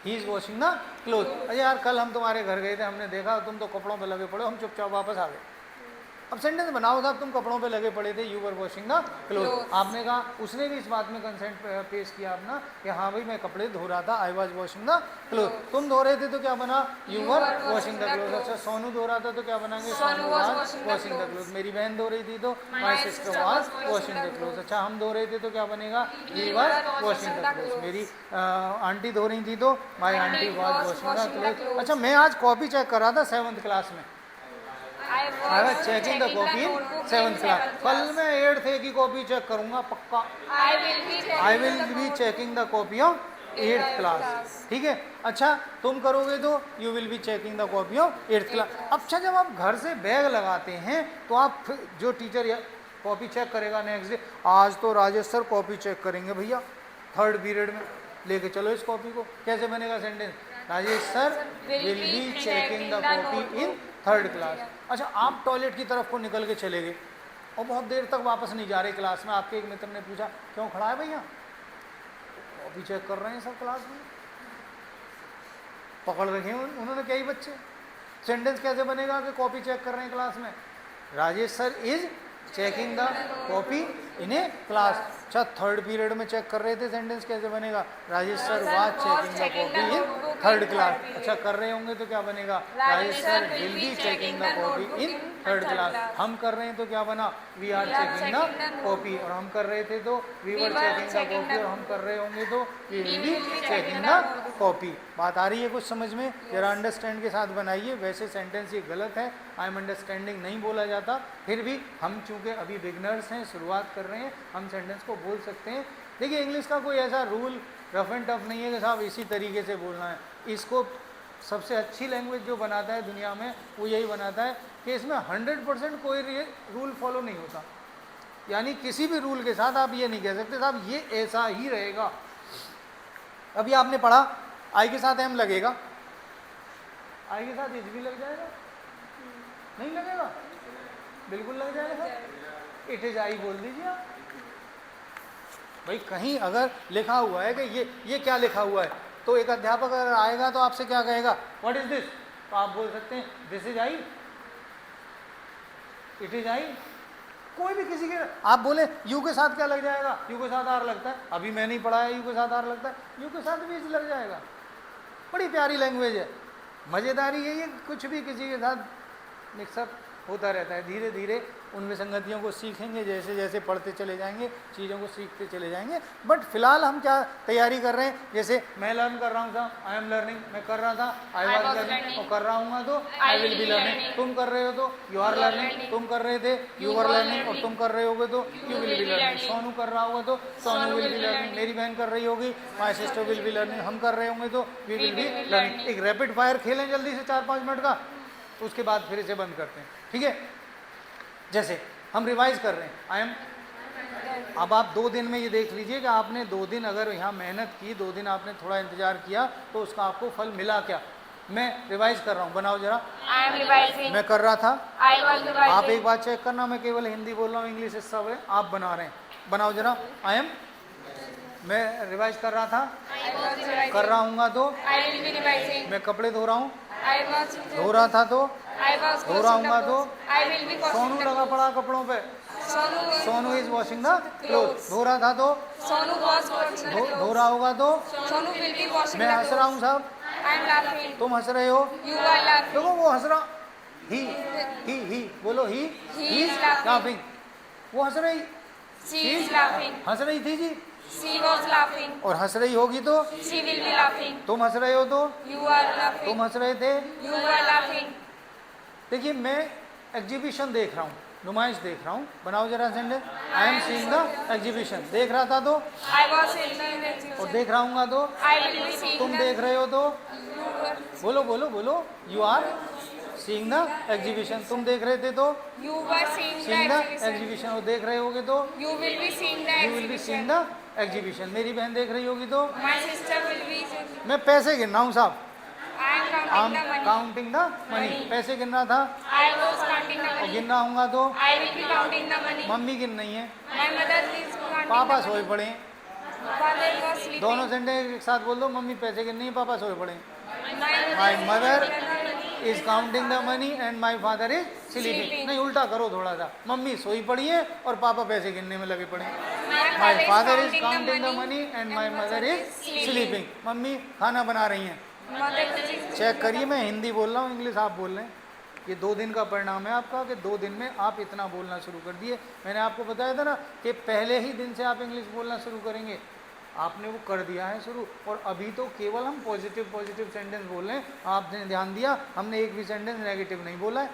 he is washing the cloth. अरे यार कल हम तुम्हारे घर गए थे, हमने देखा तुम तो कपड़ों पे लगे पड़े, हम चुपचाप वापस आ गए। अब सेंटेंस बनाओ साहब, तुम कपड़ों पे लगे पड़े थे, you were washing the cloth. आपने कहा, उसने भी इस बात में कंसेंट पेश किया अपना कि हाँ भाई मैं कपड़े धो रहा था, I was washing the cloth. तुम धो रहे थे तो क्या बना, you were washing the cloth. अच्छा, सोनू धो रहा था तो क्या बनाएंगे, Sonu was washing the cloth. मेरी बहन धो रही थी तो my sister was washing the cloth. अच्छा, हम धो रहे थे तो क्या बनेगा, we were washing the cloth. मेरी आंटी धो रही थी तो my aunty was washing the cloth. अच्छा, मैं आज कॉपी चेक कर रहा था 7th क्लास में, I was checking the copy in 7th class. कल मैं 8th की कॉपी चेक करूंगा पक्का, I will be checking the copy of 8th class, ठीक है। अच्छा, तुम करोगे तो you will be checking the copy of 8th class. अच्छा, जब आप घर से बैग लगाते हैं तो आप जो टीचर कॉपी चेक करेगा नेक्स्ट डे, आज तो राजेश सर कॉपी चेक करेंगे भैया, थर्ड पीरियड में लेके चलो इस कॉपी को। कैसे बनेगा sentence? Rajesh sir will be checking the copy in third class. अच्छा, आप टॉयलेट की तरफ को निकल के चले गए और बहुत देर तक वापस नहीं जा रहे क्लास में। आपके एक मित्र ने पूछा क्यों खड़ा है भैया? कॉपी चेक कर रहे हैं सब क्लास में, पकड़ रखे उन्होंने कई बच्चे। सेंटेंस कैसे बनेगा कि कॉपी चेक कर रहे हैं क्लास में? Rajesh sir is checking the copy in a class. अच्छा, थर्ड पीरियड में चेक कर रहे थे, सेंटेंस कैसे बनेगा? Rajesh sir was checking the copy in third class. अच्छा, कर रहे होंगे तो क्या बनेगा? Rajesh sir will be checking the copy in third class. हम कर रहे हैं तो क्या बना? We are checking the copy. और हम कर रहे थे तो we were checking the copy. और हम कर रहे होंगे तो we will be checking the copy. बात आ रही है कुछ समझ में? जरा अंडरस्टैंड के साथ बनाइए। वैसे सेंटेंस ये गलत है, आई एम अंडरस्टैंडिंग नहीं बोला जाता, फिर भी हम चूंकि अभी बिगनर्स हैं, शुरुआत कर रहे हैं, हम सेंटेंस को बोल सकते हैं। देखिए, इंग्लिश का कोई ऐसा रूल रफ एंड टफ नहीं है कि साहब इसी तरीके से बोलना है। इसको सबसे अच्छी लैंग्वेज जो बनाता है दुनिया में वो यही बनाता है कि इसमें 100% कोई रूल फॉलो नहीं होता। यानी किसी भी रूल के साथ आप ये नहीं कह सकते साहब ये ऐसा ही रहेगा। अभी आपने पढ़ा आई के साथ एम लगेगा, आई के साथ इज भी लग जाएगा? नहीं लगेगा? बिल्कुल लग जाएगा। इट इज आई बोल दीजिए आप। भाई कहीं अगर लिखा हुआ है कि ये क्या लिखा हुआ है, तो एक अध्यापक अगर आएगा तो आपसे क्या कहेगा? What is this? तो आप बोल सकते हैं this is I, it is I. कोई भी किसी के आप बोले यू के साथ क्या लग जाएगा? यू के साथ आर लगता है। अभी मैं नहीं पढ़ा है यू के साथ आर लगता है, यू के साथ भी इज लग जाएगा। बड़ी प्यारी लैंग्वेज है। मज़ेदारी यही है कुछ भी किसी के साथ मिक्सअप होता रहता है। धीरे धीरे उन विसंगतियों को सीखेंगे, जैसे जैसे पढ़ते चले जाएंगे चीज़ों को सीखते चले जाएंगे। बट फिलहाल हम क्या तैयारी कर रहे हैं? जैसे मैं लर्न कर रहा हूँ साहब, आई एम लर्निंग। मैं कर रहा था आई वाज लर्निंग, और कर रहा हूँ तो आई विल बी लर्निंग। तुम कर रहे हो तो यू आर लर्निंग, तुम कर रहे थे यू वर लर्निंग, और तुम कर रहे होगे तो you will be learning. Sonu कर रहा होगा तो सोनू विल बी लर्निंग, मेरी बहन कर रही होगी my sister will be learning, हम कर रहे होंगे तो वी विल बी लर्निंग। एक रैपिड फायर खेलें जल्दी से 4-5 मिनट का, उसके बाद फिर इसे बंद करते हैं, ठीक है? जैसे हम रिवाइज कर रहे हैं आई एम। अब आप 2 दिन में ये देख लीजिए कि आपने 2 दिन अगर यहाँ मेहनत की, 2 दिन आपने थोड़ा इंतजार किया, तो उसका आपको फल मिला क्या? मैं रिवाइज कर रहा हूँ, बनाओ जरा। I am revising. मैं कर रहा था, I was revising. आप एक बात चेक करना, मैं केवल हिंदी बोल रहा हूँ, इंग्लिश सब है, आप बना रहे हैं। बनाओ जरा आई एम। मैं रिवाइज कर रहा था, I was revising. कर रहा हूँगा तो I will be revising. मैं कपड़े धो रहा हूँ, I was धो रहा था तो I was धो रहा washing the हूँगा तो clothes. I will be washing Sonu the लगा clothes. पड़ा कपड़ों पे, Sonu was Sonu is washing the cloth. धो रहा था तो Sonu was washing the धो clothes. रहा होगा तो Sonu will be washing मैं the हंस रहा clothes. हूँ साहब, I am laughing. तुम हंस रहे हो। You are laughing. देखो वो हंस रहा, ही बोलो ही is laughing. लाफिंग। वो हंस रही, She is laughing. हंस रही थी जी, She was laughing. और हंस रही होगी तो She will be laughing. तुम हंस रहे हो तो You are laughing. तुम हंस रहे थे। You are laughing. देखिए मैं एग्जीबिशन देख रहा हूँ, नुमाइश देख रहा हूँ। बनाओ जरा sentence I am seeing the exhibition. देख रहा था तो I was seeing the और exhibition. देख रहा हूँगा तो I will be seeing तुम the देख रहे हो तो you were बोलो बोलो बोलो you are seeing the exhibition. तुम देख रहे थे तो you were seeing the seeing the exhibition. Exhibition, और देख रहे होगे तो You will be seeing the you will be seeing exhibition. The exhibition. मेरी बहन देख रही होगी तो My sister will be. मैं पैसे गिन रहा हूँ साहब, I am counting the money. Counting the money. पैसे गिन रहा था I was counting the और money. गिन रहा हूँगा तो I will be counting the money. Mummy गिन रही है, My mother is counting पापा the सोए money. पड़े हैं। Father was sleeping. दोनों सेंटेंस एक साथ बोल दो, मम्मी पैसे गिन रही है, पापा सोए पड़े हैं। My My mother is counting the money and my father is sleeping. Sleeping. नहीं उल्टा करो थोड़ा सा, मम्मी सोई पड़ी है और पापा पैसे गिनने में लगे पड़े हैं। My my father is counting counting the the money money and my mother is sleeping. Sleeping. Mummy खाना बना रही हैं। Mother is चेक करिए, मैं हिंदी बोल रहा हूँ, इंग्लिश आप बोल रहे हैं। ये 2 दिन का परिणाम है आपका कि 2 दिन में आप इतना बोलना शुरू कर दिए। मैंने आपको बताया था ना कि पहले ही दिन से आप इंग्लिश बोलना शुरू करेंगे, आपने वो कर दिया है शुरू। और अभी तो केवल हम पॉजिटिव सेंटेंस बोल रहे हैं। आपने ध्यान दिया, हमने एक भी सेंटेंस नेगेटिव नहीं बोला है।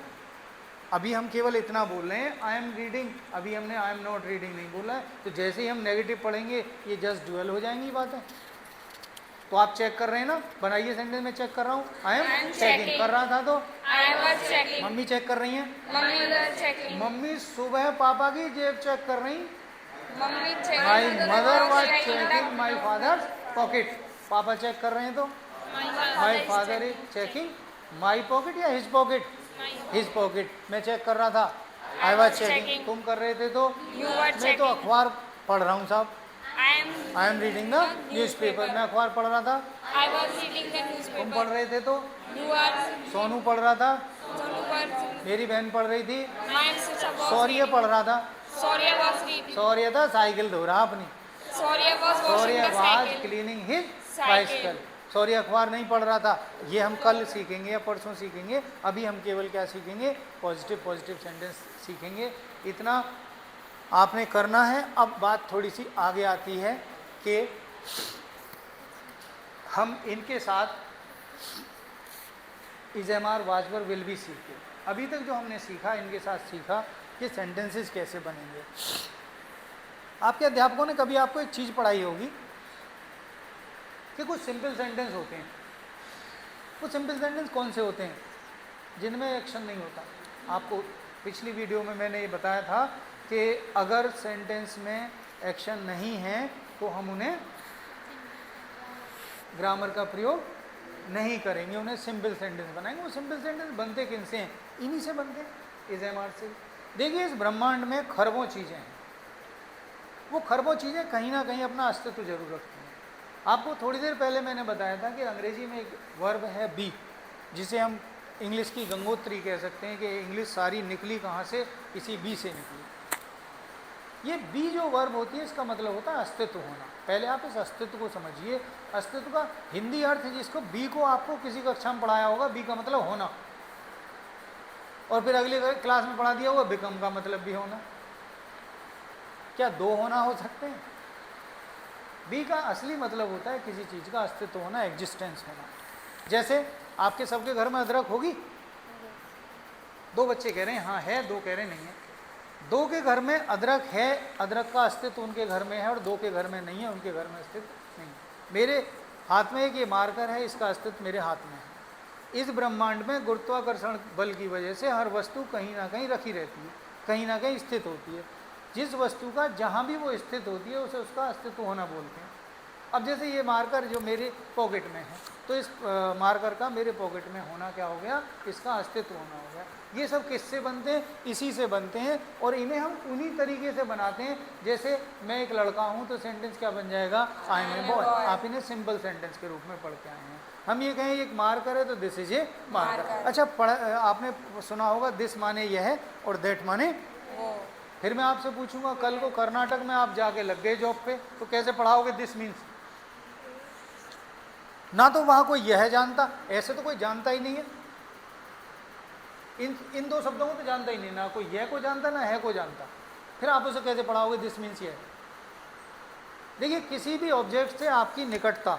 अभी हम केवल इतना बोल रहे हैं आई एम रीडिंग, अभी हमने आई एम नॉट रीडिंग नहीं बोला है। तो जैसे ही हम नेगेटिव पढ़ेंगे ये जस्ट ड्यूअल हो जाएंगी बातें। तो आप चेक कर रहे हैं ना, बनाइए सेंटेंस में चेक कर रहा हूँ आई एम चेकिंग। कर रहा था तो I was checking. Mummy check कर रही हैं। Mummy was checking. मम्मी सुबह पापा की जेब चेक कर रही, Mummy checking. My mother was checking checking the- my father's pocket. पापा चेक कर रहे हैं तो my father is checking my pocket या हिज पॉकेट? His pocket. मैं चेक कर रहा था, आई वॉज चेकिंग। checking. तुम कर रहे थे तो You were मैं तो checking. अखबार पढ़ रहा हूँ साहब। I I am reading the newspaper. मैं अखबार पढ़ रहा था। was reading the तुम पढ़ newspaper. रहे थे तो You are सोनू पढ़ रहा था, Sonu was मेरी बहन पढ़ रही थी, my sister was सौर्य reading. पढ़ रहा था। Surya was reading. सौर्य था साइकिल धो रहा अपनी। Surya was washing सौर्य the was cycle. Cleaning his Cycle. Bicycle. सौर्य अखबार नहीं पढ़ रहा था। ये हम कल सीखेंगे या परसों सीखेंगे। अभी हम केवल क्या सीखेंगे? पॉजिटिव सेंटेंस सीखेंगे। इतना आपने करना है। अब बात थोड़ी सी आगे आती है कि हम इनके साथ इज़-एम-आर वाज-वर विल भी सीखे। अभी तक जो हमने सीखा, इनके साथ सीखा कि सेंटेंसेस कैसे बनेंगे। आपके अध्यापकों ने कभी आपको एक चीज़ पढ़ाई होगी कि कुछ सिंपल सेंटेंस होते हैं। कुछ सिंपल सेंटेंस कौन से होते हैं? जिनमें एक्शन नहीं होता। आपको पिछली वीडियो में मैंने ये बताया था कि अगर सेंटेंस में एक्शन नहीं है तो हम उन्हें ग्रामर का प्रयोग नहीं करेंगे, उन्हें सिंपल सेंटेंस बनाएंगे। वो सिंपल सेंटेंस बनते किन से हैं? इन्हीं से बनते हैं, इज़-एम-आर से। देखिए, इस ब्रह्मांड में खरबों चीज़ें हैं। वो खरबों चीज़ें कहीं ना कहीं अपना अस्तित्व जरूर रखती हैं। आपको थोड़ी देर पहले मैंने बताया था कि अंग्रेजी में एक वर्ब है बी, जिसे हम इंग्लिश की गंगोत्री कह सकते हैं कि इंग्लिश सारी निकली कहाँ से? इसी बी से निकली। ये बी जो वर्ब होती है, इसका मतलब होता है अस्तित्व होना। पहले आप इस अस्तित्व को समझिए। अस्तित्व का हिंदी अर्थ है, जिसको बी को आपको किसी कक्षा में पढ़ाया होगा, बी का मतलब होना, और फिर अगली क्लास में पढ़ा दिया होगा बिकम का मतलब भी होना। क्या दो होना हो सकते हैं? बी का असली मतलब होता है किसी चीज़ का अस्तित्व होना, एग्जिस्टेंस होना। जैसे आपके सबके घर में अदरक होगी? दो बच्चे कह रहे हैं हाँ है, दो कह रहे नहीं है। दो के घर में अदरक है, अदरक का अस्तित्व उनके घर में है, और दो के घर में नहीं है, उनके घर में अस्तित्व नहीं है। मेरे हाथ में एक ये मार्कर है, इसका अस्तित्व मेरे हाथ में है। इस ब्रह्मांड में गुरुत्वाकर्षण बल की वजह से हर वस्तु कहीं ना कहीं रखी रहती है, कहीं ना कहीं स्थित होती है। जिस वस्तु का जहाँ भी वो स्थित होती है उसे उसका अस्तित्व होना बोलते हैं। अब जैसे ये मार्कर जो मेरे पॉकेट में है, तो इस मार्कर का मेरे पॉकेट में होना क्या हो गया? इसका अस्तित्व होना हो गया। ये सब किससे बनते हैं? इसी से बनते हैं, और इन्हें हम उन्हीं तरीके से बनाते हैं। जैसे मैं एक लड़का हूँ तो सेंटेंस क्या बन जाएगा? I am a boy. आप इन्हें सिंपल सेंटेंस के रूप में पढ़ के आए हैं। हम ये कहें एक मार्कर है तो दिस इज ए मार्कर। अच्छा, आपने सुना होगा दिस माने यह है और दैट माने वो। फिर मैं आपसे पूछूंगा, कल को कर्नाटक में आप जाके लग गए जॉब पे, तो कैसे पढ़ाओगे दिस मीन्स? ना तो वहां कोई यह जानता, ऐसे तो कोई जानता ही नहीं है। इन दो शब्दों को तो जानता ही नहीं, ना कोई यह को जानता ना है को जानता। फिर आप उसे कैसे पढ़ाओगे दिस मीन्स यह? देखिए, किसी भी ऑब्जेक्ट से आपकी निकटता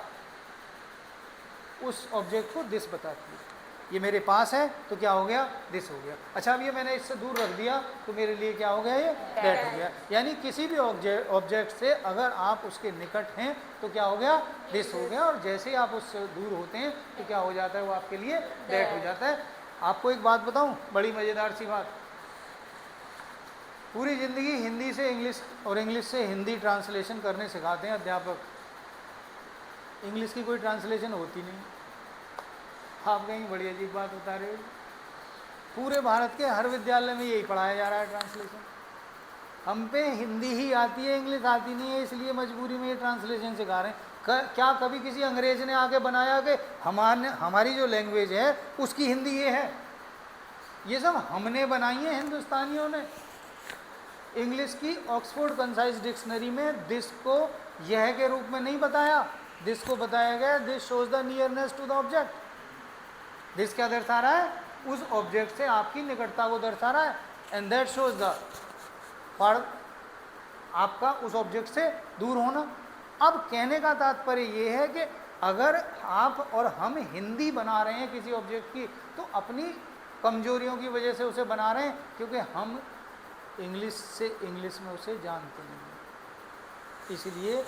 उस ऑब्जेक्ट को दिस बताती है। ये मेरे पास है तो क्या हो गया? दिस हो गया। अच्छा, अब ये मैंने इससे दूर रख दिया तो मेरे लिए क्या हो गया? ये दैट हो गया। यानी किसी भी ऑब्जेक्ट से अगर आप उसके निकट हैं तो क्या हो गया? दिस हो गया। और जैसे ही आप उससे दूर होते हैं तो क्या हो जाता है? वो आपके लिए दैट हो जाता है। आपको एक बात बताऊं, बड़ी मज़ेदार सी बात। पूरी ज़िंदगी हिंदी से इंग्लिश और इंग्लिश से हिंदी ट्रांसलेशन करने सिखाते हैं अध्यापक। इंग्लिश की कोई ट्रांसलेशन होती नहीं। आप कहीं बड़ी अजीब बात बता रहे हो। पूरे भारत के हर विद्यालय में यही पढ़ाया जा रहा है ट्रांसलेशन। हम पे हिंदी ही आती है, इंग्लिश आती नहीं है, इसलिए मजबूरी में ये ट्रांसलेशन सिखा रहे हैं। क्या कभी किसी अंग्रेज ने आके बनाया कि हमारी जो लैंग्वेज है उसकी हिंदी ये है? ये सब हमने बनाई है हिंदुस्तानियों ने। इंग्लिश की ऑक्सफोर्ड कंसाइज डिक्शनरी में दिस को यह के रूप में नहीं बताया, दिस को बताया गया this shows the nearness to the object. This क्या दर्शा रहा है? उस ऑब्जेक्ट से आपकी निकटता को दर्शा रहा है। And that shows the for आपका उस ऑब्जेक्ट से दूर होना। अब कहने का तात्पर्य ये है कि अगर आप और हम हिंदी बना रहे हैं किसी ऑब्जेक्ट की, तो अपनी कमजोरियों की वजह से उसे बना रहे हैं, क्योंकि हम इंग्लिश से इंग्लिश में उसे जानते नहीं हैं। इसलिए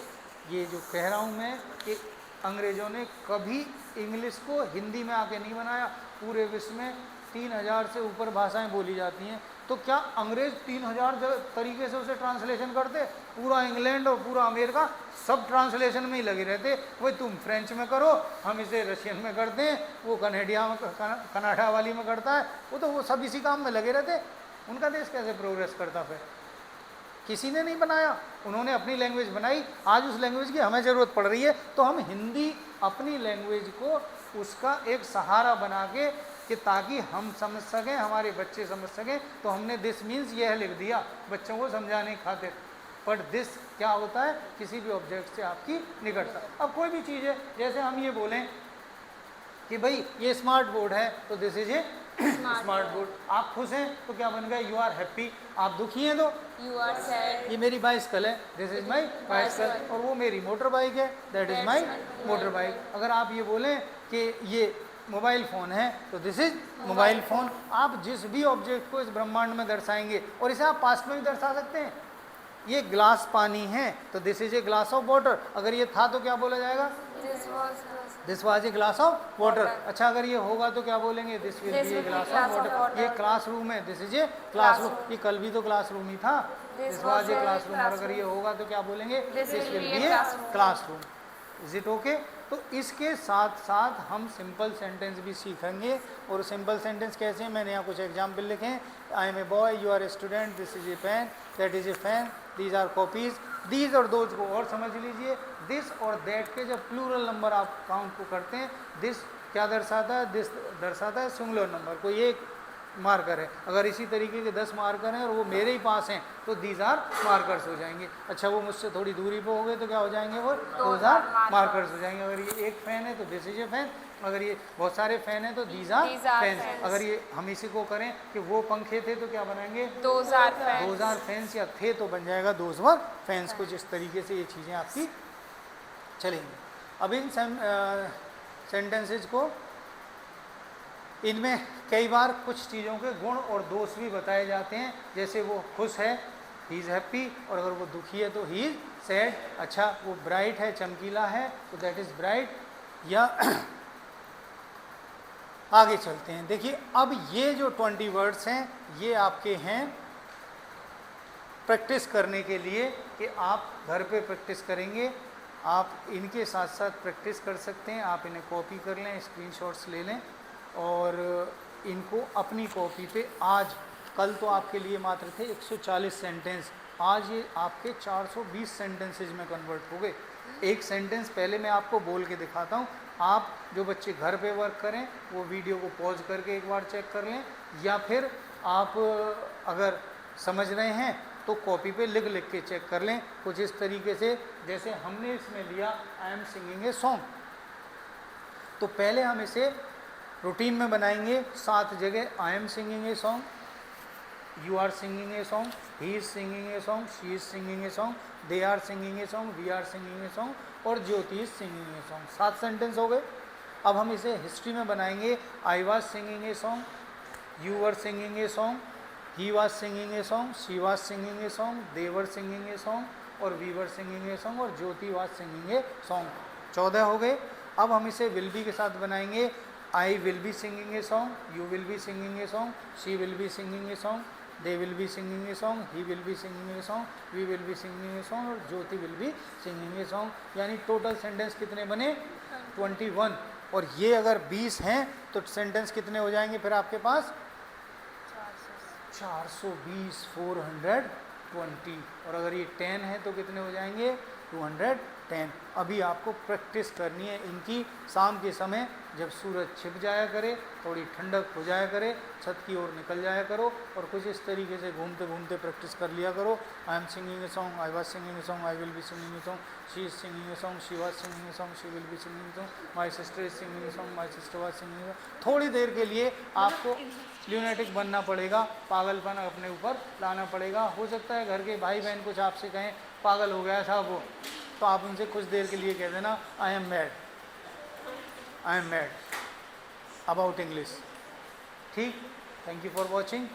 ये जो कह रहा हूँ मैं कि अंग्रेज़ों ने कभी इंग्लिश को हिंदी में आके नहीं बनाया। पूरे विश्व में 3000 से ऊपर भाषाएं बोली जाती हैं, तो क्या अंग्रेज 3000 तरीके से उसे ट्रांसलेशन करते? पूरा इंग्लैंड और पूरा अमेरिका सब ट्रांसलेशन में ही लगे रहते। वही तुम फ्रेंच में करो, हम इसे रशियन में करते हैं, वो कनाडा वाली में करता है, वो सब इसी काम में लगे रहते। उनका देश कैसे प्रोग्रेस करता? फिर किसी ने नहीं बनाया, उन्होंने अपनी लैंग्वेज बनाई। आज उस लैंग्वेज की हमें ज़रूरत पड़ रही है, तो हम हिंदी अपनी लैंग्वेज को उसका एक सहारा बना के कि ताकि हम समझ सकें, हमारे बच्चे समझ सकें, तो हमने दिस मीन्स यह लिख दिया बच्चों को समझाने की खातिर। बट दिस क्या होता है? किसी भी ऑब्जेक्ट से आपकी निकटता। अब कोई भी चीज़ है, जैसे हम ये बोलें कि भाई ये स्मार्ट बोर्ड है, तो this is a smart board. आप खुश हैं तो क्या बन गया? You are happy. आप दुखी हैं तो You are sad. ये मेरी बाइसिकल है, दिस इज माई बाइसिकल, और वो मेरी मोटर बाइक है, that is my motor bike. अगर आप ये बोलें कि ये मोबाइल फ़ोन है, तो दिस इज मोबाइल फ़ोन। आप जिस भी ऑब्जेक्ट को इस ब्रह्मांड में दर्शाएंगे, और इसे आप पास्ट में भी दर्शा सकते हैं। ये ग्लास पानी है, तो this is a glass of water. अगर ये था तो क्या बोला जाएगा? This was a glass of water. अच्छा, अगर ये होगा तो क्या बोलेंगे? This will be a glass of water. ये क्लासरूम है, दिस इज ए क्लासरूम। ये कल भी तो क्लासरूम ही था, दिस वाज ए क्लासरूम। और अगर ये होगा तो क्या बोलेंगे? This will be a classroom. Is it okay? तो इसके साथ साथ हम सिंपल सेंटेंस भी सीखेंगे। और सिंपल सेंटेंस कैसे हैं? मैंने यहाँ कुछ एग्जाम्पल लिखे हैं। I am a boy, you are a student, this is a pen, that is a fan, these are copies. These और दोज को और समझ लीजिए। दिस और दैट के जब प्लूरल नंबर आप काउंट को करते हैं, दिस क्या दर्शाता है? दिस दर्शाता है सिंगुलर नंबर, कोई एक मार्कर है। अगर इसी तरीके के 10 मार्कर हैं और वो मेरे ही पास हैं, तो दीज आर मार्कर्स हो जाएंगे। अच्छा, वो मुझसे थोड़ी दूरी पे हो गए तो क्या हो जाएंगे? वो दोज आर मार्कर्स हो जाएंगे। अगर ये एक फैन है तो दिस इज ए फैन, अगर ये बहुत सारे फैन हैं तो दीज आर फैंस। अगर ये हम इसी को करें कि वो पंखे थे तो क्या बनाएंगे? दोज आर फैंस, या थे तो बन जाएगा दोज वर फैंस। कुछ इस तरीके से ये चीज़ें आपकी चलेंगी। अब इन सेंटेंसेज को, इनमें कई बार कुछ चीज़ों के गुण और दोष भी बताए जाते हैं। जैसे वो खुश है, ही इज़ हैप्पी, और अगर वो दुखी है तो ही इज़ सैड। अच्छा, वो ब्राइट है, चमकीला है, तो दैट इज़ ब्राइट। या आगे चलते हैं। देखिए, अब ये जो 20 वर्ड्स हैं, ये आपके हैं प्रैक्टिस करने के लिए, कि आप घर पे प्रैक्टिस करेंगे। आप इनके साथ साथ प्रैक्टिस कर सकते हैं। आप इन्हें कॉपी कर लें, स्क्रीनशॉट्स ले लें, और इनको अपनी कॉपी पे, आज कल तो आपके लिए मात्र थे 140 सेंटेंस, आज ये आपके 420 सेंटेंसेज में कन्वर्ट हो गए। एक सेंटेंस पहले मैं आपको बोल के दिखाता हूँ। आप जो बच्चे घर पे वर्क करें, वो वीडियो को पॉज करके एक बार चेक कर लें, या फिर आप अगर समझ रहे हैं तो कॉपी पे लिख लिख के चेक कर लें। कुछ इस तरीके से, जैसे हमने इसमें लिया I am singing a song, तो पहले हम इसे रूटीन में बनाएंगे 7 जगह। I am singing a song, you are singing a song, he is singing a song, she is singing a song, they are singing a song, we are singing a song, और Jyoti is singing a song. 7 sentence हो गए। अब हम इसे history में बनाएंगे। I was singing a song, you were singing a song, he was singing a song, she was singing a song, they were singing a song, और we were singing a song, और Jyoti was singing a song. 14 हो गए। अब हम इसे will be के साथ बनाएंगे। I will be singing a song, you will be singing a song, she will be singing a song, they will be singing a song, he will be singing a song, we will be singing a song, और ज्योति will be singing a song। यानी total sentence कितने बने? 21। और ये अगर 20 हैं तो sentence कितने हो जाएंगे फिर आपके पास? 420, 420। और अगर ये 10 है तो कितने हो जाएंगे? 210। अभी आपको प्रैक्टिस करनी है इनकी। शाम के समय जब सूरज छिप जाया करे, थोड़ी ठंडक हो जाया करे, छत की ओर निकल जाया करो, और कुछ इस तरीके से घूमते घूमते प्रैक्टिस कर लिया करो। आई am singing a song, I was singing a song, I will be singing a song, she is singing a song, she was singing a song, she will be singing a song, my sister is singing a song, my sister was singing a song. थोड़ी देर के लिए आपको lunatic बनना पड़ेगा, पागलपन अपने ऊपर लाना पड़ेगा। हो सकता है घर के भाई बहन कुछ आपसे कहें पागल हो गया था वो, तो आप उनसे कुछ देर के लिए कह देना I am mad, I am mad about English. ठीक, थैंक यू फॉर वॉचिंग।